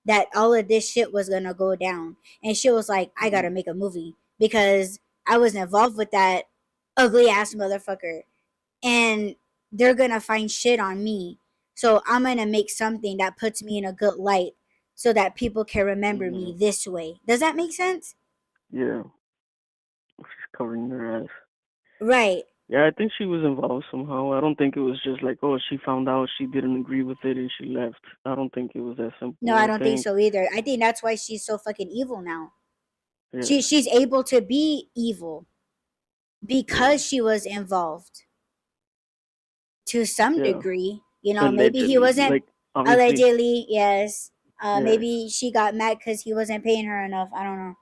that all of this shit was gonna go down, and she was like, I Mm, gotta make a movie because I was involved with that ugly ass motherfucker, and they're gonna find shit on me. So I'm gonna make something that puts me in a good light so that people can remember me mhm. this way. Does that make sense? Yeah. She's covering her ass. Right. Yeah, I think she was involved somehow. I don't think it was just like, oh, she found out she didn't agree with it and she left. I don't think it was that No, simple. I I don't think think, so either. I think that's why she's so fucking evil now. yeah, She's able to be evil yeah, because she was involved to some yeah. degree. Maybe he Allegedly, wasn't, like obviously, allegedly, yes. yeah. Maybe she got mad because he wasn't paying her enough. I don't know.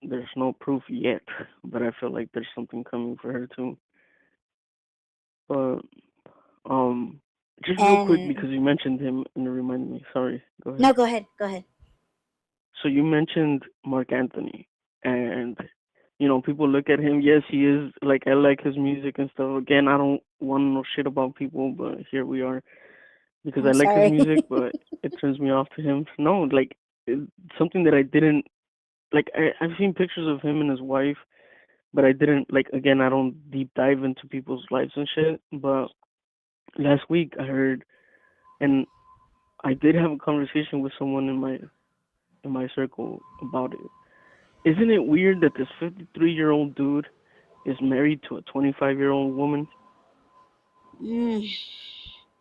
There's no proof yet, but I feel like there's something coming for her too. But um, just real quick And because you mentioned him and it reminded me. Sorry, go ahead. no, go ahead. Go ahead. So you mentioned Mark Anthony, and people look at him. Yes, he is like I like his music and stuff. Again, I don't want to know shit about people, but here we are because I I'm like his sorry. music, but it turns me off to him. No, like something that I didn't like. I've seen pictures of him and his wife, but I didn't like. Again, I don't deep dive into people's lives and shit. But last week I heard, and I did have a conversation with someone in my circle about it. Isn't it weird that this 53-year-old dude is married to a 25-year-old woman? Mm.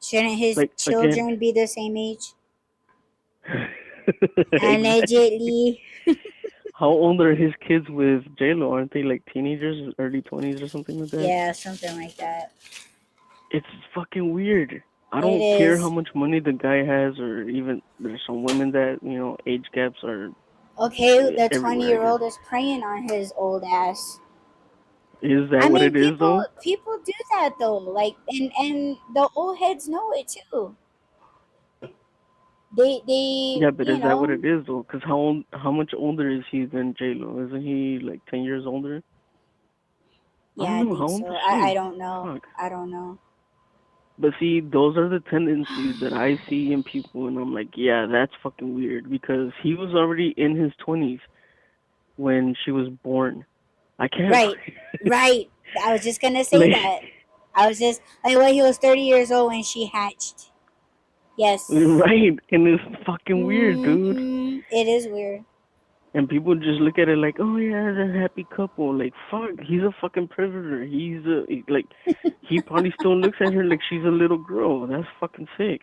Shouldn't his Like again, children be the same age? exactly. Allegedly. How old are his kids with J-Lo? Aren't they like teenagers, early 20s or something like that? Yeah, something like that. It's fucking weird. I It don't care how is. much money the guy has, or even there's some women that age gaps are Okay, the 20 everywhere. I year guess old is preying on his old ass. is that I what mean, it is though? people do that though. Like, and the old heads know it too. They Yeah, but is that what it know. is though? Because how much older is he than J-Lo? Isn't he like 10 years older? I Yeah, don't I know how think old so. is I she. don't know. Fuck. I don't know. But see, those are the tendencies that I see in people, and I'm like, yeah, that's fucking weird because he was already in his 20s when she was born. I can't Right, right. I was just gonna say like that. I was just like, well, he was 30 years old when she hatched. Yes. Right, and it's fucking weird, dude. It is weird. And people just look at it like, oh yeah, they're a happy couple. Like, fuck, he's a fucking predator. Like, he probably still looks at her like she's a little girl. That's fucking sick.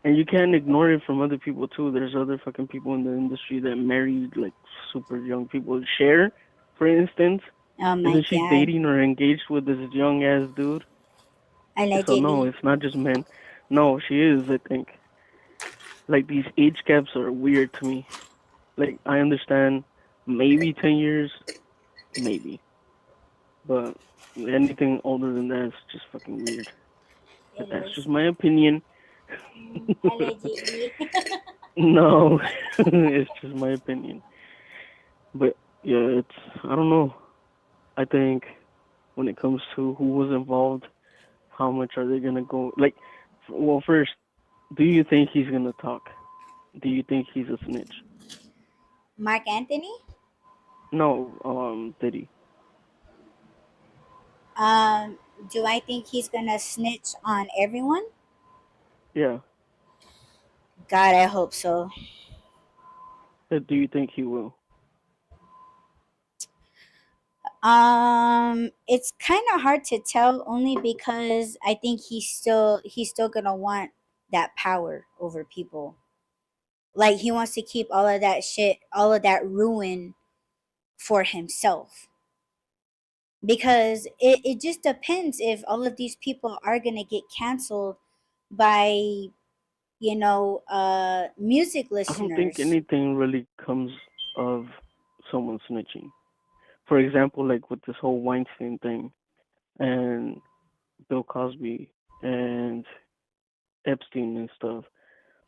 And you can't ignore it from other people too. There's other fucking people in the industry that marry like super young people. Cher, for instance, Oh my isn't she god. dating or engaged with this young ass dude? So no, Allegedly. it's not just men. No, she is. I think like these age gaps are weird to me. Like I understand maybe 10 years, maybe, but anything older than that is just fucking weird. But It that's is. just my opinion. Allegedly. No, it's just my opinion. But yeah, it's I don't know. I think when it comes to who was involved, how much are they gonna go? Like, well, first, do you think he's gonna talk? Do you think he's a snitch? Mark Anthony? No, Diddy. Um, do I think he's gonna snitch on everyone? Yeah. God, I hope so. Do you think he will? It's kind of hard to tell only because I think he's still gonna want that power over people. Like he wants to keep all of that shit, all of that ruin for himself. Because it just depends if all of these people are gonna get canceled by, music I don't think listeners. anything really comes of someone snitching. For example, like with this whole Weinstein thing and Bill Cosby and Epstein and stuff.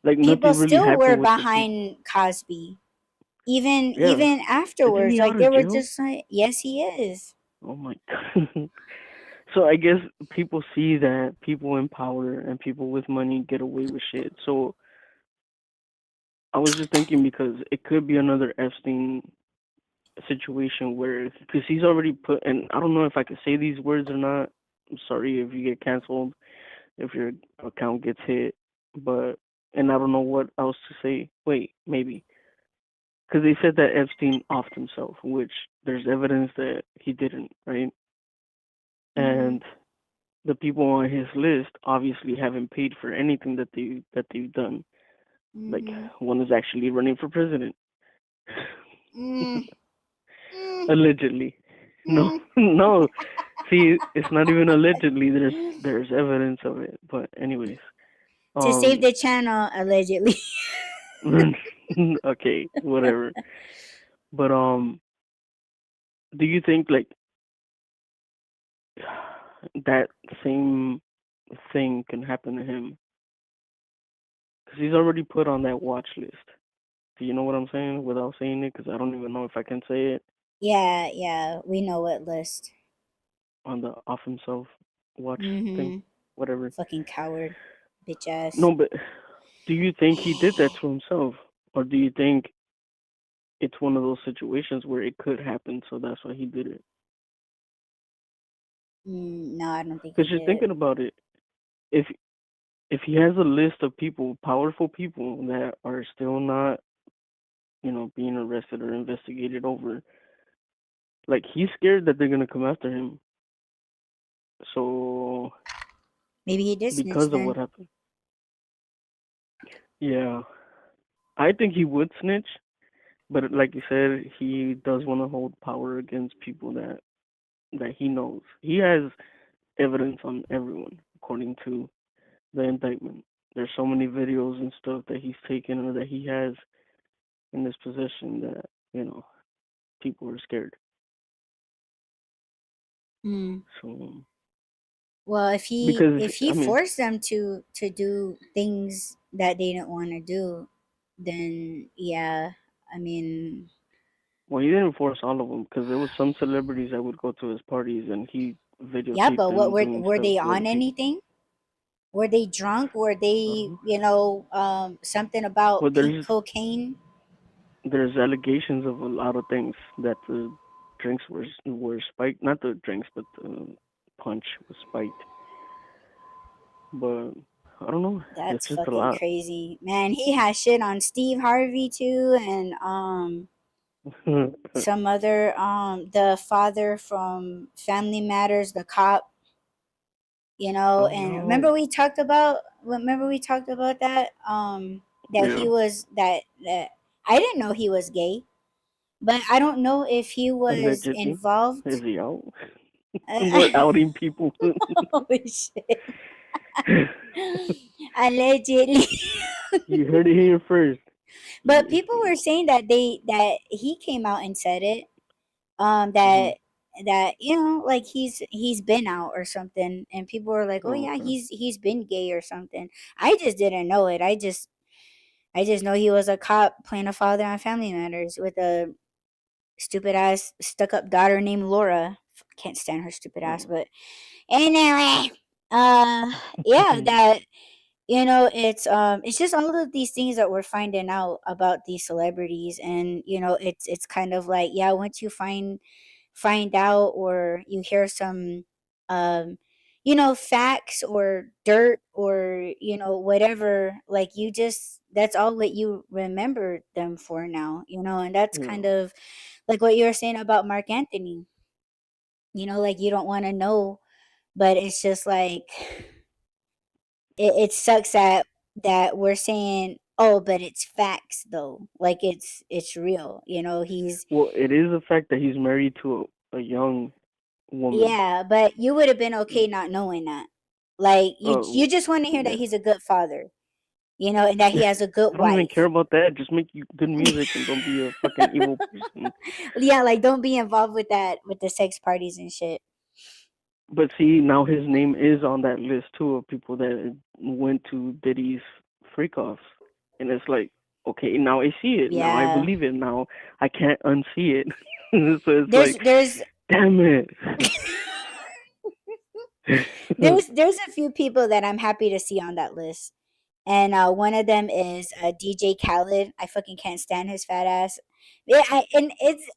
Like People nothing really still were happened with the people. behind Cosby. Even Yeah. even Isn't afterwards, he like out they of were jail? just like, yes, he is. Oh my god. So I guess people see that people in power and people with money get away with shit. So I was just thinking because it could be another Epstein situation where because he's already put and I don't know if I could say these words or not. I'm sorry if you get canceled, if your account gets hit, but and I don't know what else to say. Wait, maybe because they said that Epstein offed himself, which there's evidence that he didn't, right? Mm-hmm. And the people on his list obviously haven't paid for anything that they've done. Like Mm-hmm. one is actually running for president, Mm, mm, allegedly. No, mm. no. See, it's not even allegedly. There's evidence of it. But anyways, To save um, the channel, allegedly. okay, whatever. But do you think like that same thing can happen to him? Because he's already put on that watch list. Do you know what I'm saying without saying it? Because I don't even know if I can say it Yeah, yeah, we know what list. on the off himself watch thing, Mm-hmm. whatever. Fucking coward, bitch ass. No, but do you think he did that to himself, or do you think it's one of those situations where it could happen, so that's why he did it? No, I don't think he Because you're did. thinking about it, if he has a list of people, powerful people that are still not, being arrested or investigated over, like he's scared that they're gonna come after him. So Maybe he did snitch because of what then. happened, yeah, I think he would snitch. But like you said, he does want to hold power against people that he knows. He has evidence on everyone, according to the indictment. There's so many videos and stuff that he's taken or that he has in his possession that people are scared. Mm. So Well, if he because if he I mean, forced them to do things that they didn't want to do, then yeah, I mean, well, he didn't force all of them because there was some celebrities that would go to his parties and he yeah. videotaped But what them were doing were stuff they to other on people. anything? Were they drunk? Were they, Uh-huh. something about Well, pink cocaine? there's allegations of a lot of things that the drinks were spiked, not the drinks, but punch with spite. But I don't know. It's That's just a fucking lot. crazy. Man, he has shit on Steve Harvey too, and some other the father from Family Matters, the cop, Oh and no. remember we talked about that that Yeah. he was that I didn't know he was gay, but I don't know if he was Allegedly. Is involved. he out? What outing people? Holy shit. Allegedly. You heard it here first. But people were saying that he came out and said it. Mm-hmm. That like he's been out or something, and people were like, oh Oh, yeah, okay. he's been gay or something. I just didn't know it. I just know he was a cop playing a father on Family Matters with a stupid ass stuck up daughter named Laura. Can't stand her stupid ass, Oh. but anyway, yeah, that it's just all of these things that we're finding out about these celebrities, and it's kind of like, yeah, once you find out, or you hear some um facts or dirt, or whatever, like, you just that's all what you remember them for now, and that's Yeah. kind of like what you were saying about Mark Anthony. Like, you don't want to know, but it's just like it sucks that we're saying, oh, but it's facts though, like it's real, he's Well, it is a fact that he's married to a young woman. yeah, but you would have been okay not knowing that. Like, you Oh, just want to hear that yeah. he's a good father, and that he has a good I don't even care wife. about that. Just make you good music and don't be a fucking evil person. Yeah, like, don't be involved with that, with the sex parties and shit. But see, now his name is on that list too of people that went to Diddy's freak offs, and it's like, okay, now I see it. Now I Yeah. believe it. Now I can't unsee it. So it's There's like, there's damn it. there's a few people that I'm happy to see on that list. And one of them is DJ Khaled. I fucking can't stand his fat ass. Yeah, and it's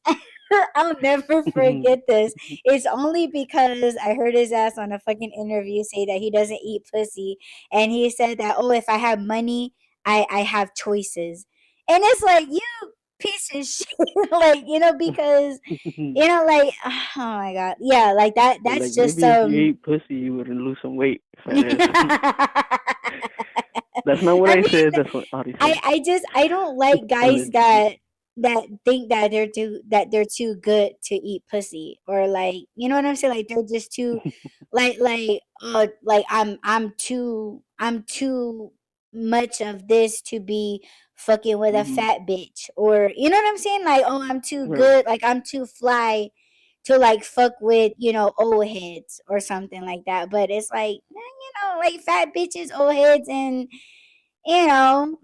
I'll never forget this. It's only because I heard his ass on a fucking interview say that he doesn't eat pussy, and he said that, oh, if I have money, I have choices, and it's like, you piece of shit, like, because like, oh my god, yeah, like that. That's Like just maybe if you ate pussy, you would lose some weight, fat ass. That's not what I I mean, said. That's what Audie I said. I just I don't like guys Allegedly. that think that they're too good to eat pussy, or, like, you know what I'm saying, like, they're just too, like, I'm too much of this to be fucking with a Hmm. fat bitch, or, you know what I'm saying, like, oh, I'm too Yeah. good, like, I'm too fly to, like, fuck with, old heads or something like that. But it's like, like, fat bitches, old heads, and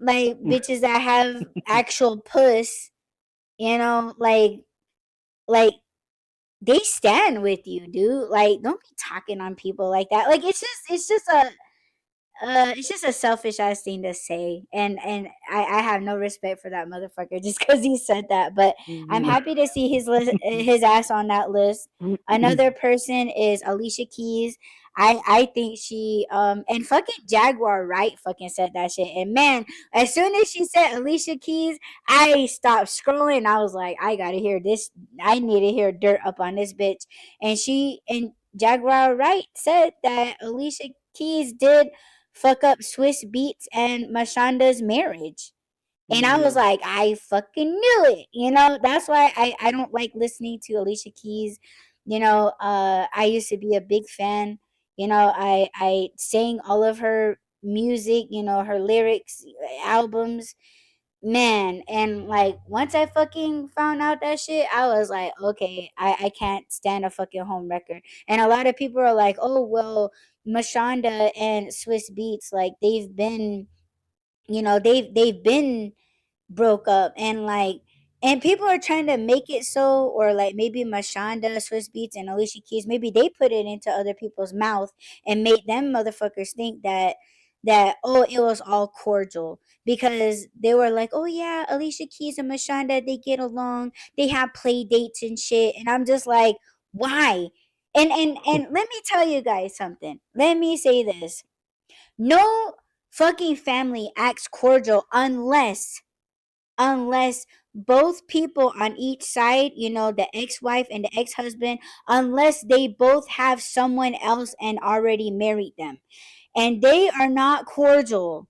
like, bitches that have actual puss, like they stand with you, dude. Like, don't be talking on people like that. Like, it's just a selfish ass thing to say, and I have no respect for that motherfucker just because he said that. But I'm happy to see his ass on that list. Another person is Alicia Keys. I think she and fucking Jaguar Wright fucking said that shit. And man, as soon as she said Alicia Keys, I stopped scrolling. I was like, I gotta hear this. I need to hear dirt up on this bitch. And Jaguar Wright said that Alicia Keys did fuck up Swiss Beats and Mashanda's marriage. And I was Yeah. like, I fucking knew it. That's why I don't like listening to Alicia Keys. I used to be a big fan. I sang all of her music, her lyrics, albums, man. And like, once I fucking found out that shit, I was like, okay, I can't stand a fucking home record. And a lot of people are like, oh, well, Mashonda and Swiss Beats, like, they've been broke up, and like, and people are trying to make it so, or like, maybe Mashonda, Swiss Beats, and Alicia Keys, maybe they put it into other people's mouth and made them motherfuckers think that, oh, it was all cordial, because they were like, oh yeah, Alicia Keys and Mashonda, they get along, they have play dates and shit. And I'm just like, why? And let me tell you guys something. Let me say this. No fucking family acts cordial unless both people on each side, the ex-wife and the ex-husband, unless they both have someone else and already married them. And they are not cordial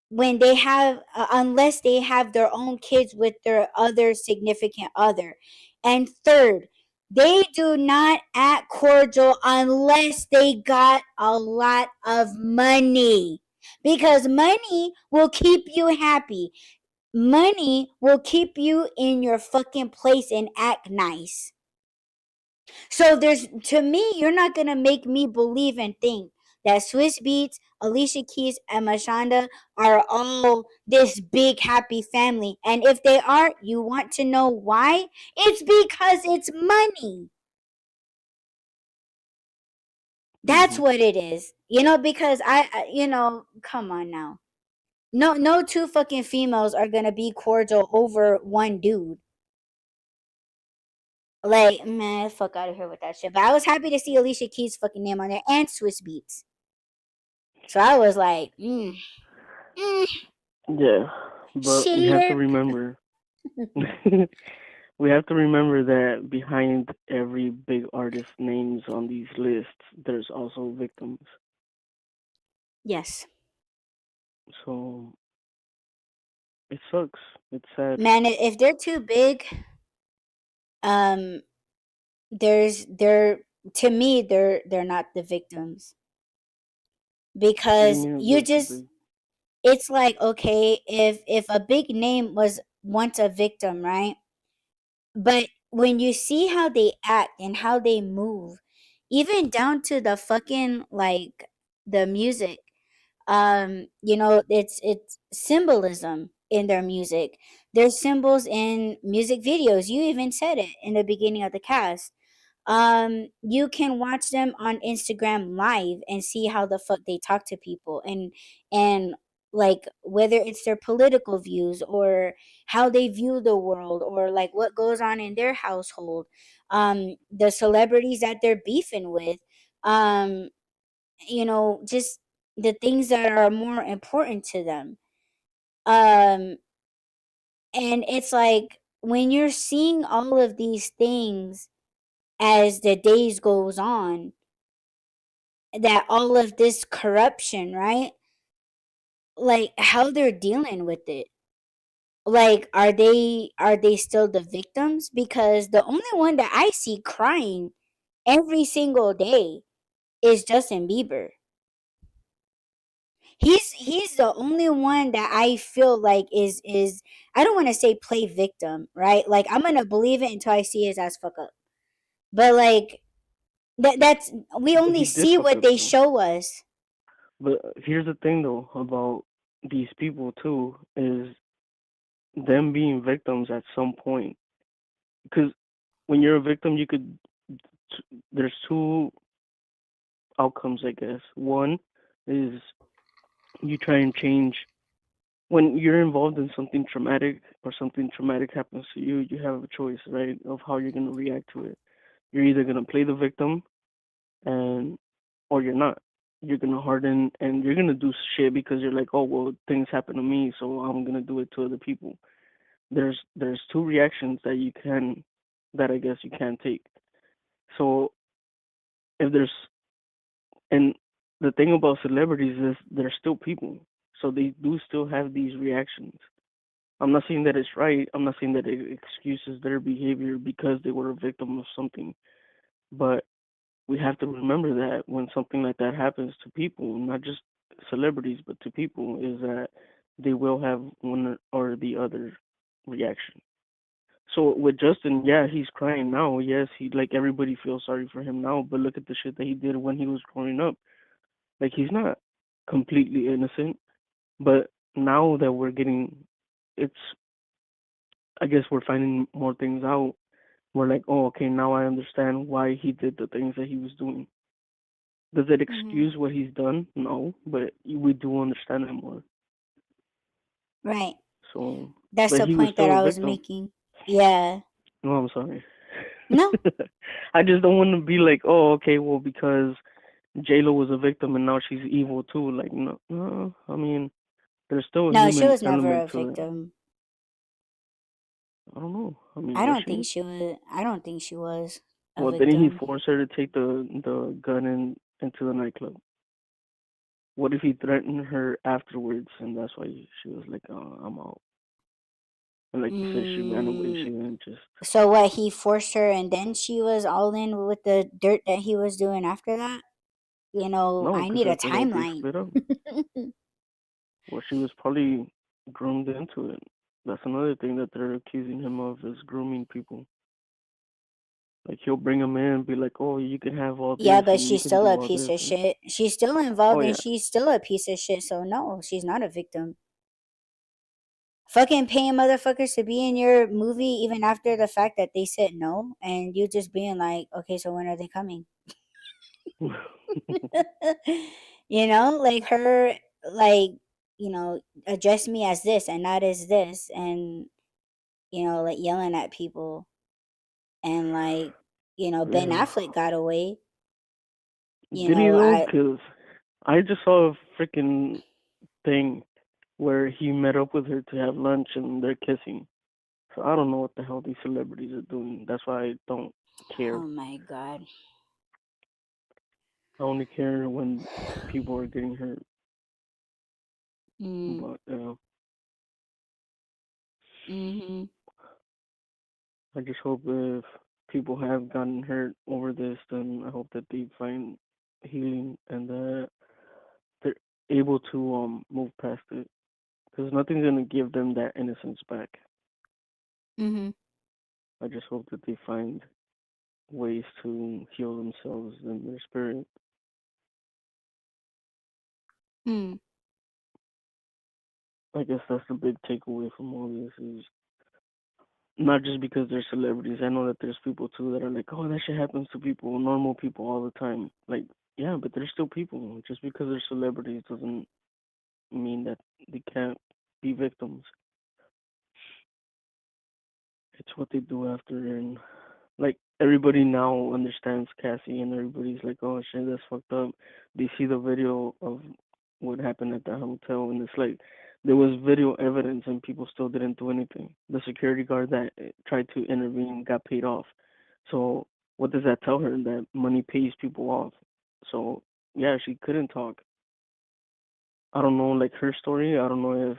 when they have unless they have their own kids with their other significant other. And third, they do not act cordial unless they got a lot of money, because money will keep you happy. Money will keep you in your fucking place and act nice. So to me, you're not gonna make me believe and think that Swiss Beats, Alicia Keys, and Mashonda are all this big happy family. And if they are, you want to know why? It's because it's money. That's Hmm. what it is. Because come on now. No two fucking females are gonna be cordial over one dude. Like, man, fuck out of here with that shit. But I was happy to see Alicia Keys' fucking name on there and Swiss Beats. So I was like, mm, Yeah, but we have to slurp. remember. We have to remember that behind every big artist names on these lists, there's also victims. Yes. So it sucks. It's sad. Man, if they're too big, um, they're to me they're not the victims, What do you because mean if you they're too just big? it's like, okay, if a big name was once a victim, right? But when you see how they act and how they move, even down to the fucking, like, the music, it's symbolism in their music. There's symbols in music videos. You even said it in the beginning of the cast. You can watch them on Instagram live and see how the fuck they talk to people, and like, whether it's their political views or how they view the world, or like what goes on in their household, the celebrities that they're beefing with, um just the things that are more important to them. um and it's like, when you're seeing all of these things as the days goes on, that all of this corruption, right? Like, how they're dealing with it. Like, are they still the victims? Because the only one that I see crying every single day is Justin Bieber. He's the only one that I feel like is I don't want to say play victim, right? Like, I'm gonna believe it until I see his ass fuck up. But like, that's we But only he did see fuck what up they though. show us. But here's the thing though about these people too is them being victims at some point. Because when you're a victim, there's two outcomes, I guess. One is you try and change. When you're involved in something traumatic or something traumatic happens to you, you have a choice, right, of how you're gonna react to it. You're either gonna play the victim and or you're not. You're gonna harden and you're gonna do shit because you're like, oh well, things happen to me, so I'm gonna do it to other people. There's two reactions that I guess you can take. So if there's and the thing about celebrities is they're still people, so they do still have these reactions. I'm not saying that it's right. I'm not saying that it excuses their behavior because they were a victim of something, but we have to remember that when something like that happens to people, not just celebrities, but to people, is that they will have one or the other reaction. So with Justin, yeah, he's crying now. Yes, he like everybody feels sorry for him now, but look at the shit that he did when he was growing up. Like he's not completely innocent, but now that we're getting, it's I guess we're finding more things out. We're like, oh, okay, now I understand why he did the things that he was doing. Does it Hmm. excuse what he's done? No, but we do understand him more. Right. So, That's but the he was point that still a I was victim. making. Yeah. No, I'm sorry. No, I just don't want to be like, oh, okay, well, because J Lo was a victim and now she's evil too. Like, no, no. I mean, there's still a no, she human was never element a to it. victim. I don't know. I mean, I was don't think she? she was. I don't think she was a Well, didn't he victim. force her to take the gun into the nightclub? What if he threatened her afterwards, and that's why she was like, I'm out. And like you said, she ran away. She Mm, didn't just. so what? He forced her, and then she was all in with the dirt that he was doing after that. No, I because need a after that they timeline. split up. Well, she was probably groomed into it. That's another thing that they're accusing him of is grooming people. Like he'll bring them in and be like, "Oh, you can have all Yeah, this but and you she's can still do a all piece this." of And shit. She's still oh involved and yeah, she's still a piece of shit. So no, she's not a victim. Fucking paying motherfuckers to be in your movie even after the fact that they said no, and you just being like, okay, so when are they coming? Like her, like, address me as this and not as this, and like yelling at people, and like, Ben yeah. Affleck got away. Did he though? I Cause I just saw a freaking thing where he met up with her to have lunch and they're kissing. So I don't know what the hell these celebrities are doing. That's why I don't care. Oh my god. I only care when people are getting hurt. Mm, But mm-hmm. I just hope if people have gotten hurt over this, then I hope that they find healing and that they're able to move past it. Because nothing's gonna give them that innocence back. Mm-hmm. I just hope that they find ways to heal themselves and their spirit. Mm. I guess that's the big takeaway from all this is not just because they're celebrities. I know that there's people too that are like, oh, that shit happens to people, normal people all the time. Like, yeah, but they're still people. Just because they're celebrities doesn't mean that they can't be victims. It's what they do after, and like everybody now understands Cassie, and everybody's like, "Oh shit, that's fucked up." They see the video of what happened at the hotel, and it's like there was video evidence, and people still didn't do anything. The security guard that tried to intervene got paid off. So what does that tell her? That money pays people off. So yeah, she couldn't talk. I don't know, like her story. I don't know if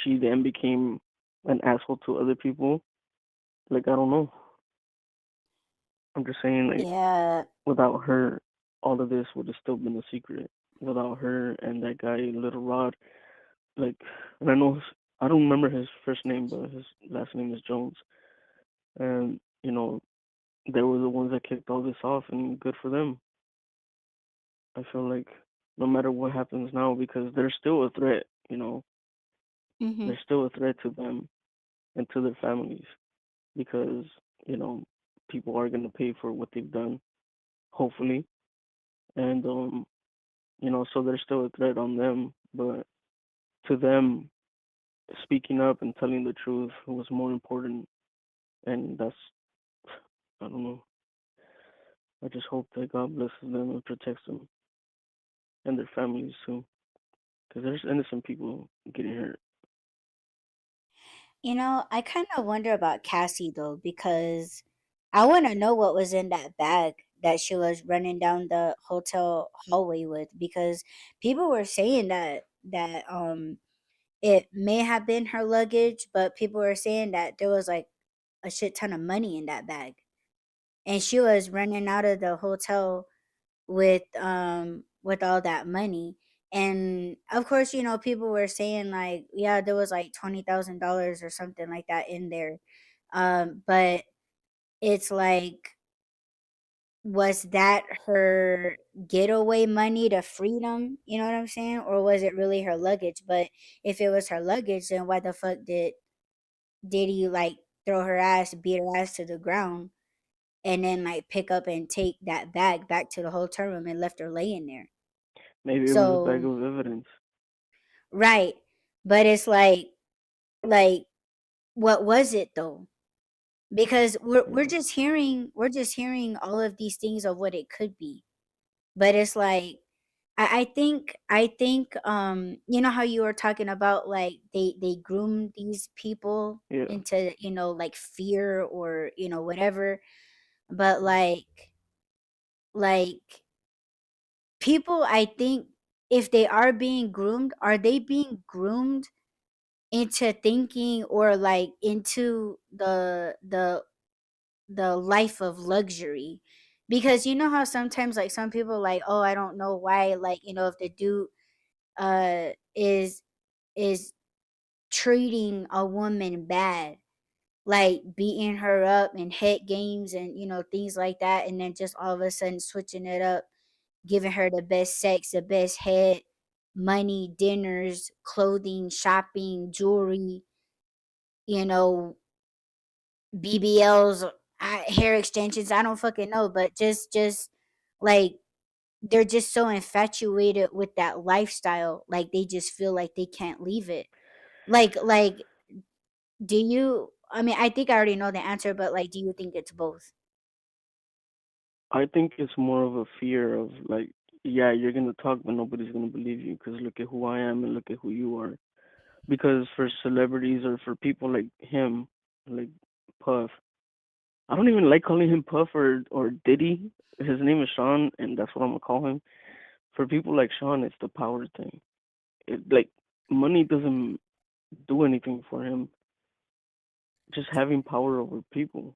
she then became an asshole to other people. Like I don't know. I'm just saying, like Yeah. without her, all of this would have still been a secret. Without her and that guy, Little Rod, like, and I know I don't remember his first name, but his last name is Jones. And they were the ones that kicked all this off, and good for them. I feel like no matter what happens now, because they're still a threat. Mm-hmm. They're still a threat to them and to their families because you know people are gonna pay for what they've done, hopefully, and so there's still a threat on them, but to them, speaking up and telling the truth was more important, and that's, I don't know. I just hope that God blesses them and protects them and their families too, because there's innocent people getting hurt. I kind of wonder about Cassie though, because I want to know what was in that bag that she was running down the hotel hallway with, because people were saying that it may have been her luggage, but people were saying that there was like a shit ton of money in that bag. And she was running out of the hotel with all that money. And of course, people were saying like, yeah, there was like $20,000 or something like that in there. But it's like, was that her getaway money to freedom? You know what I'm saying? Or was it really her luggage? But if it was her luggage, then why the fuck did he like throw her ass, beat her ass to the ground, and then like pick up and take that bag back to the hotel room and left her laying there? Maybe it was a bag So of evidence. right. But it's like, what was it though? because we're Yeah, just hearing all of these things of what it could be. But it's like I think you know how you were talking about like they groom these people yeah. into, like fear or whatever. But like people, I think, if they are being groomed, are they being groomed into thinking or like into the life of luxury? Because you know how sometimes like some people like, oh, I don't know why, like, if the dude is treating a woman bad, like beating her up and head games and things like that, and then just all of a sudden switching it up, giving her the best sex, the best head, money, dinners, clothing, shopping, jewelry, you know, BBLs, hair extensions. I don't fucking know, but just like they're just so infatuated with that lifestyle, like they just feel like they can't leave it. Like, do you? I mean, I think I already know the answer, but like, do you think it's both? I think it's more of a fear of like, yeah, you're gonna talk, but nobody's gonna believe you because look at who I am and look at who you are. Because for celebrities or for people like him, like Puff, I don't even like calling him Puff or Diddy. His name is Sean, and that's what I'm gonna call him. For people like Sean, it's the power thing. Like money doesn't do anything for him. Just having power over people.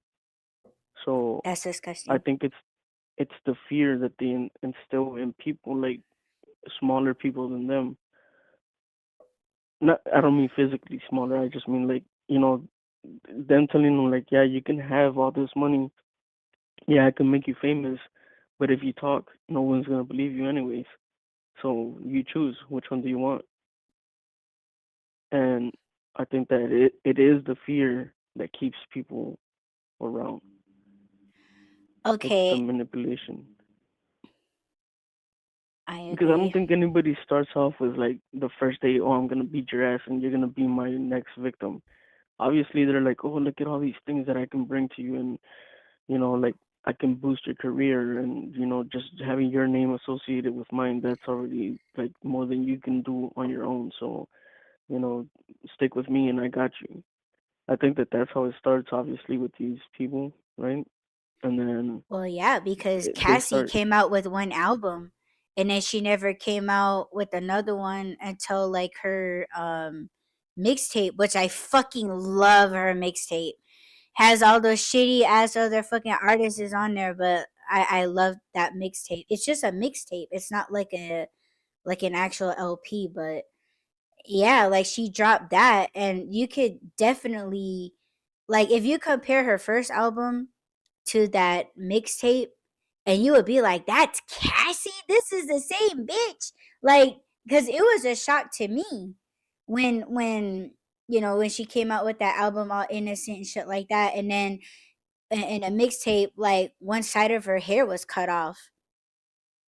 So That's I disgusting. think it's the fear that they instill in people like smaller people than them. Not, I don't mean physically smaller. I just mean like them telling them like, yeah, you can have all this money. Yeah, I can make you famous, but if you talk, no one's gonna believe you anyways. So you choose which one do you want. And I think that it is the fear that keeps people around. It's the Okay, manipulation. I Because I don't agree. think anybody starts off with like the first day, oh, I'm gonna beat your ass and you're gonna be my next victim. Obviously, they're like, oh, look at all these things that I can bring to you, and like I can boost your career, and just having your name associated with mine, that's already like more than you can do on your own. So, you know, stick with me, and I got you. I think that that's how it starts, obviously, with these people, right? And then Well, yeah, because they Cassie start. came out with one album, and then she never came out with another one until like her mixtape, which I fucking love her mixtape. Has all those shitty ass other fucking artists is on there, but I love that mixtape. It's just a mixtape. It's not like an actual LP, but yeah, like she dropped that, and you could definitely, like, if you compare her first album to that mixtape, and you would be like, "That's Cassie. This is the same bitch." Like, because it was a shock to me when she came out with that album, all innocent and shit like that, and then in a mixtape, like one side of her hair was cut off,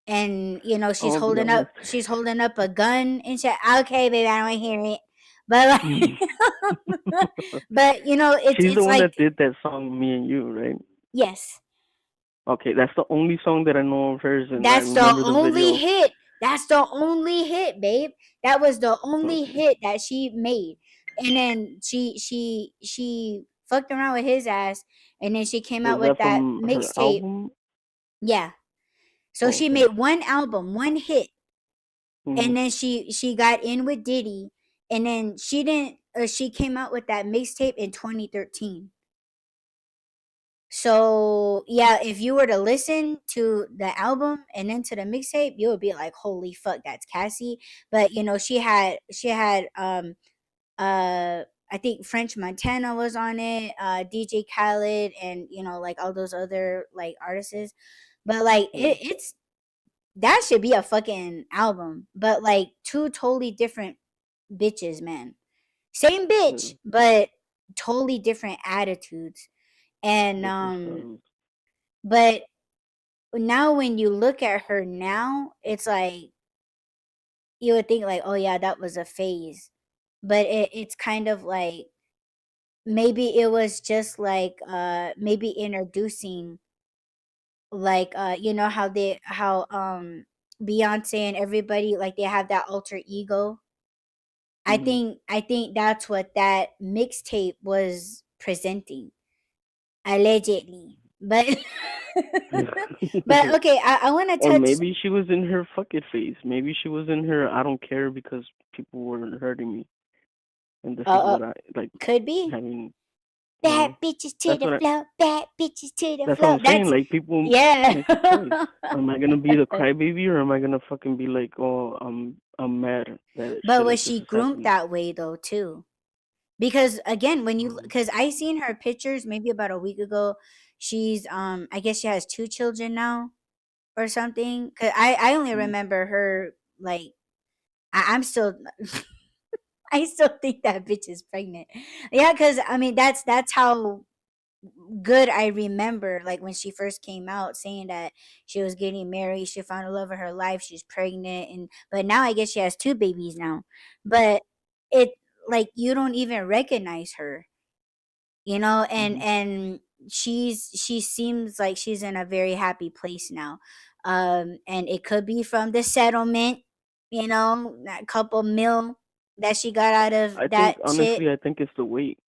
and she's I'll be holding up honest. she's holding up a gun and shit. Okay, baby, I don't hear it, but but it's She's the it's one like, that did that song, "Me and You," right? yes. Okay, that's the only song that I know of hers, and I That's the remember the only video. hit. That's the only hit, babe. That was the only Okay, hit that she made. And then she fucked around with his ass, and then she came out was with that that from her mixtape. album? Yeah. So she Okay. made one album, one hit, Hmm. and then she got in with Diddy, and then she didn't she came out with that mixtape in 2013. So yeah, if you were to listen to the album and then to the mixtape, you would be like, "Holy fuck, that's Cassie!" But she had I think French Montana was on it, DJ Khaled, and like all those other like artists. But like Yeah. it's that should be a fucking album, but like two totally different bitches, man. Same Yeah. bitch, but totally different attitudes. And Different styles. but now when you look at her now, it's like you would think like, oh yeah, that was a phase. But it's kind of like maybe it was just like maybe introducing, like you know how Beyonce and everybody, like they have that alter ego. Hmm. I think that's what that mixtape was presenting, allegedly. But but okay, I want to Or touch. maybe she was in her fuck it phase. Maybe she was in her I don't care because people were hurting me, and this is Uh, uh what I like could be having. You bad know, bitches to that's the what I. floor, bad bitches to the That's what floor. I'm saying. That's Like people yeah. make a choice. Am I gonna be the crybaby or am I gonna fucking be like, oh, I'm mad that But shit was like this she is groomed happening. that way though too? Because again, when you, Um, because I seen her pictures maybe about a week ago. She's I guess she has two children now or something. Cause I only mm, remember her like I'm still I still think that bitch is pregnant. Yeah, cause I mean that's how good I remember, like when she first came out saying that she was getting married, she found the love of her life, she's pregnant, and but now I guess she has two babies now. But it, like, you don't even recognize her, you know, mhm. and she seems like she's in a very happy place now. And it could be from the settlement, you know, that couple mil that she got out of I think that shit. honestly, I think it's the weight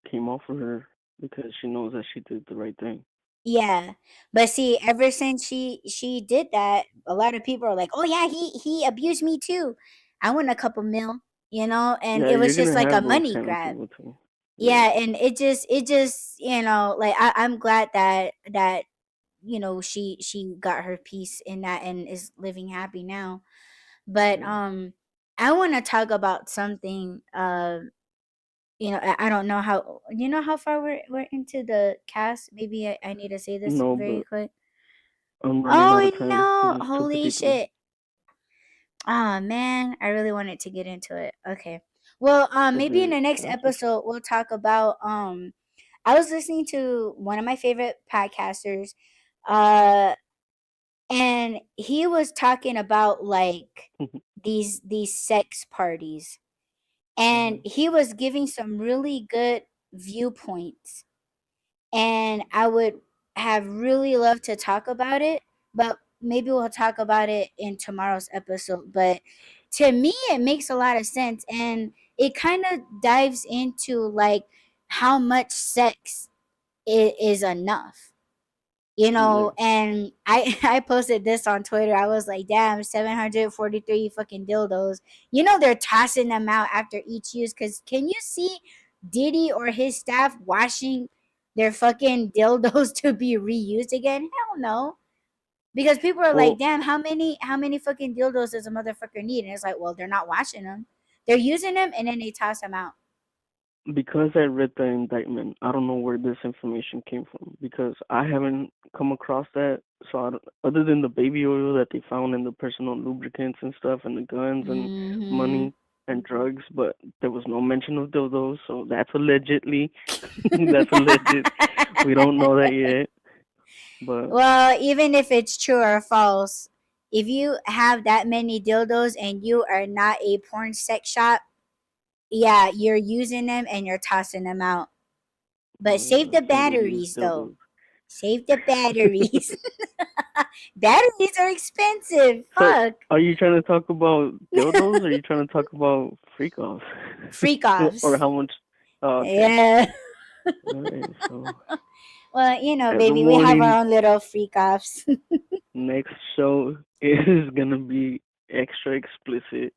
came off of her because she knows that she did the right thing. Yeah. But see, ever since she did that, a lot of people are like, "Oh yeah, he abused me too. I want a couple mil," you know, and Yeah, it you're was just gonna like a have those money kind of grab. people too. Yeah. Yeah, and it just, you know, like I'm glad that you know she got her peace in that and is living happy now. But Yeah. I want to talk about something. You know, I don't know how, you know how far we're into the cast. Maybe I need to say this No, very but quick. I'm running out Oh of time because no! it's Holy 2:53. shit! Oh man, I really wanted to get into it. Okay. Well, Is maybe in it the next hostage? episode we'll talk about. I was listening to one of my favorite podcasters, uh, and he was talking about like these sex parties, and Mhm. he was giving some really good viewpoints, and I would have really loved to talk about it, but maybe we'll talk about it in tomorrow's episode. But to me, it makes a lot of sense, and it kind of dives into like how much sex is enough, you Yeah. know. And I I posted this on Twitter. I was like, damn, 743 fucking dildos, you know, they're tossing them out after each use. Because can you see Diddy or his staff washing their fucking dildos to be reused again? Hell no. Because people are like, Well, damn, how many fucking dildos does a motherfucker need? And it's like, well, they're not washing them, they're using them, and then they toss them out. because I read the indictment, I don't know where this information came from because I haven't come across that. So other than the baby oil that they found in the personal lubricants and stuff, and the guns and Mm-hmm. money and drugs, but there was no mention of dildos. So that's allegedly, that's alleged. We don't know that yet, but Well, even if it's true or false, if you have that many dildos and you are not a porn sex shop, yeah, you're using them and you're tossing them out. But save the single use batteries though. dildos. Save the batteries. Batteries are expensive. So, Fuck. are you trying to talk about dildos or are you trying to talk about freak offs? Freak Or offs. how much? Oh, okay. Yeah. Alright, so Well, you know, every baby, we have morning, our own little freak offs. next show is gonna be extra explicit.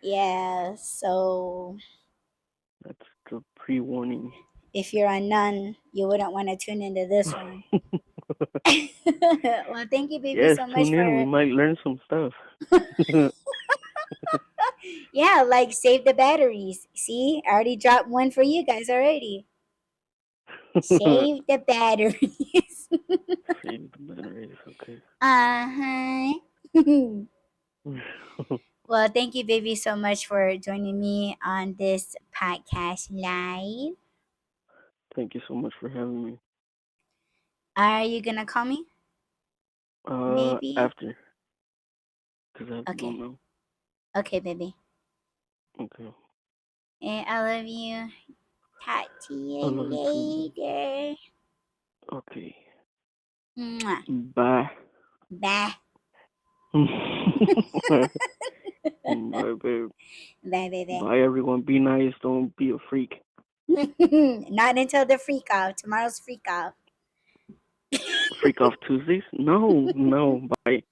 Yeah. So That's the pre warning. if you're a nun, you wouldn't want to tune into this one. Well, thank you, baby, Yes, so much tune in. We for. might learn some stuff. Yeah, like save the batteries. See, I already dropped one for you guys already. Save the batteries. Save the batteries, okay. Uh huh. Well, thank you, baby, so much for joining me on this podcast live. Thank you so much for having me. Are you gonna call me? Maybe. After, because I have to go Okay. now. Okay, baby. Okay. And I love you. Talk to I you love you too. later. Okay. Mwah. Bye. Bye. Bye, babe. Bye, baby. Bye, everyone. Be nice. Don't be a freak. Not until the freak off. Tomorrow's freak off. Freak off Tuesdays? No, no. Bye.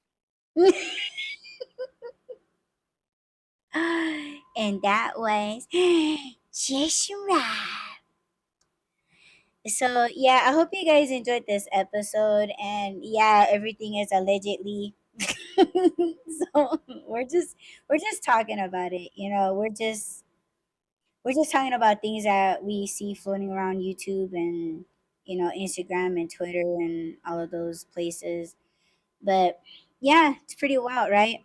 And that was Jeshua. So yeah, I hope you guys enjoyed this episode. And yeah, everything is allegedly. So we're just talking about it. We're just talking about things that we see floating around YouTube and Instagram and Twitter and all of those places. But yeah, it's pretty wild, right?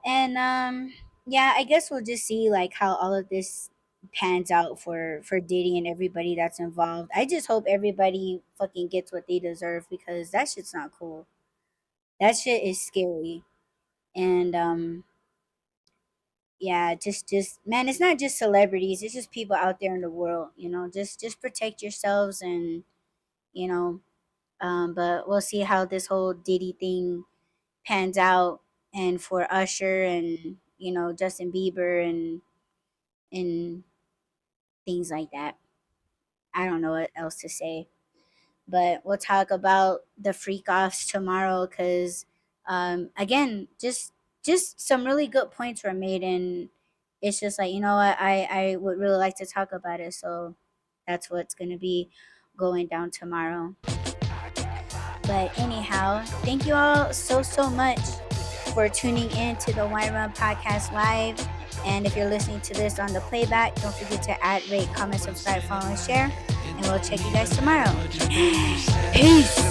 And yeah, I guess we'll just see like how all of this pans out for Diddy and everybody that's involved. I just hope everybody fucking gets what they deserve because that shit's not cool. That shit is scary. And yeah, just man, it's not just celebrities, it's just people out there in the world, just protect yourselves and you know but we'll see how this whole Diddy thing pans out, and for Usher and Justin Bieber and things like that. I don't know what else to say, but we'll talk about the freak offs tomorrow because again, just some really good points were made, and it's just like, what, I would really like to talk about it, so that's what's going to be going down tomorrow. But anyhow, thank you all so much for tuning in to the Wine Run Podcast Live. And if you're listening to this on the playback, don't forget to add, rate, comment, subscribe, follow, and share. And we'll check you guys tomorrow. Peace.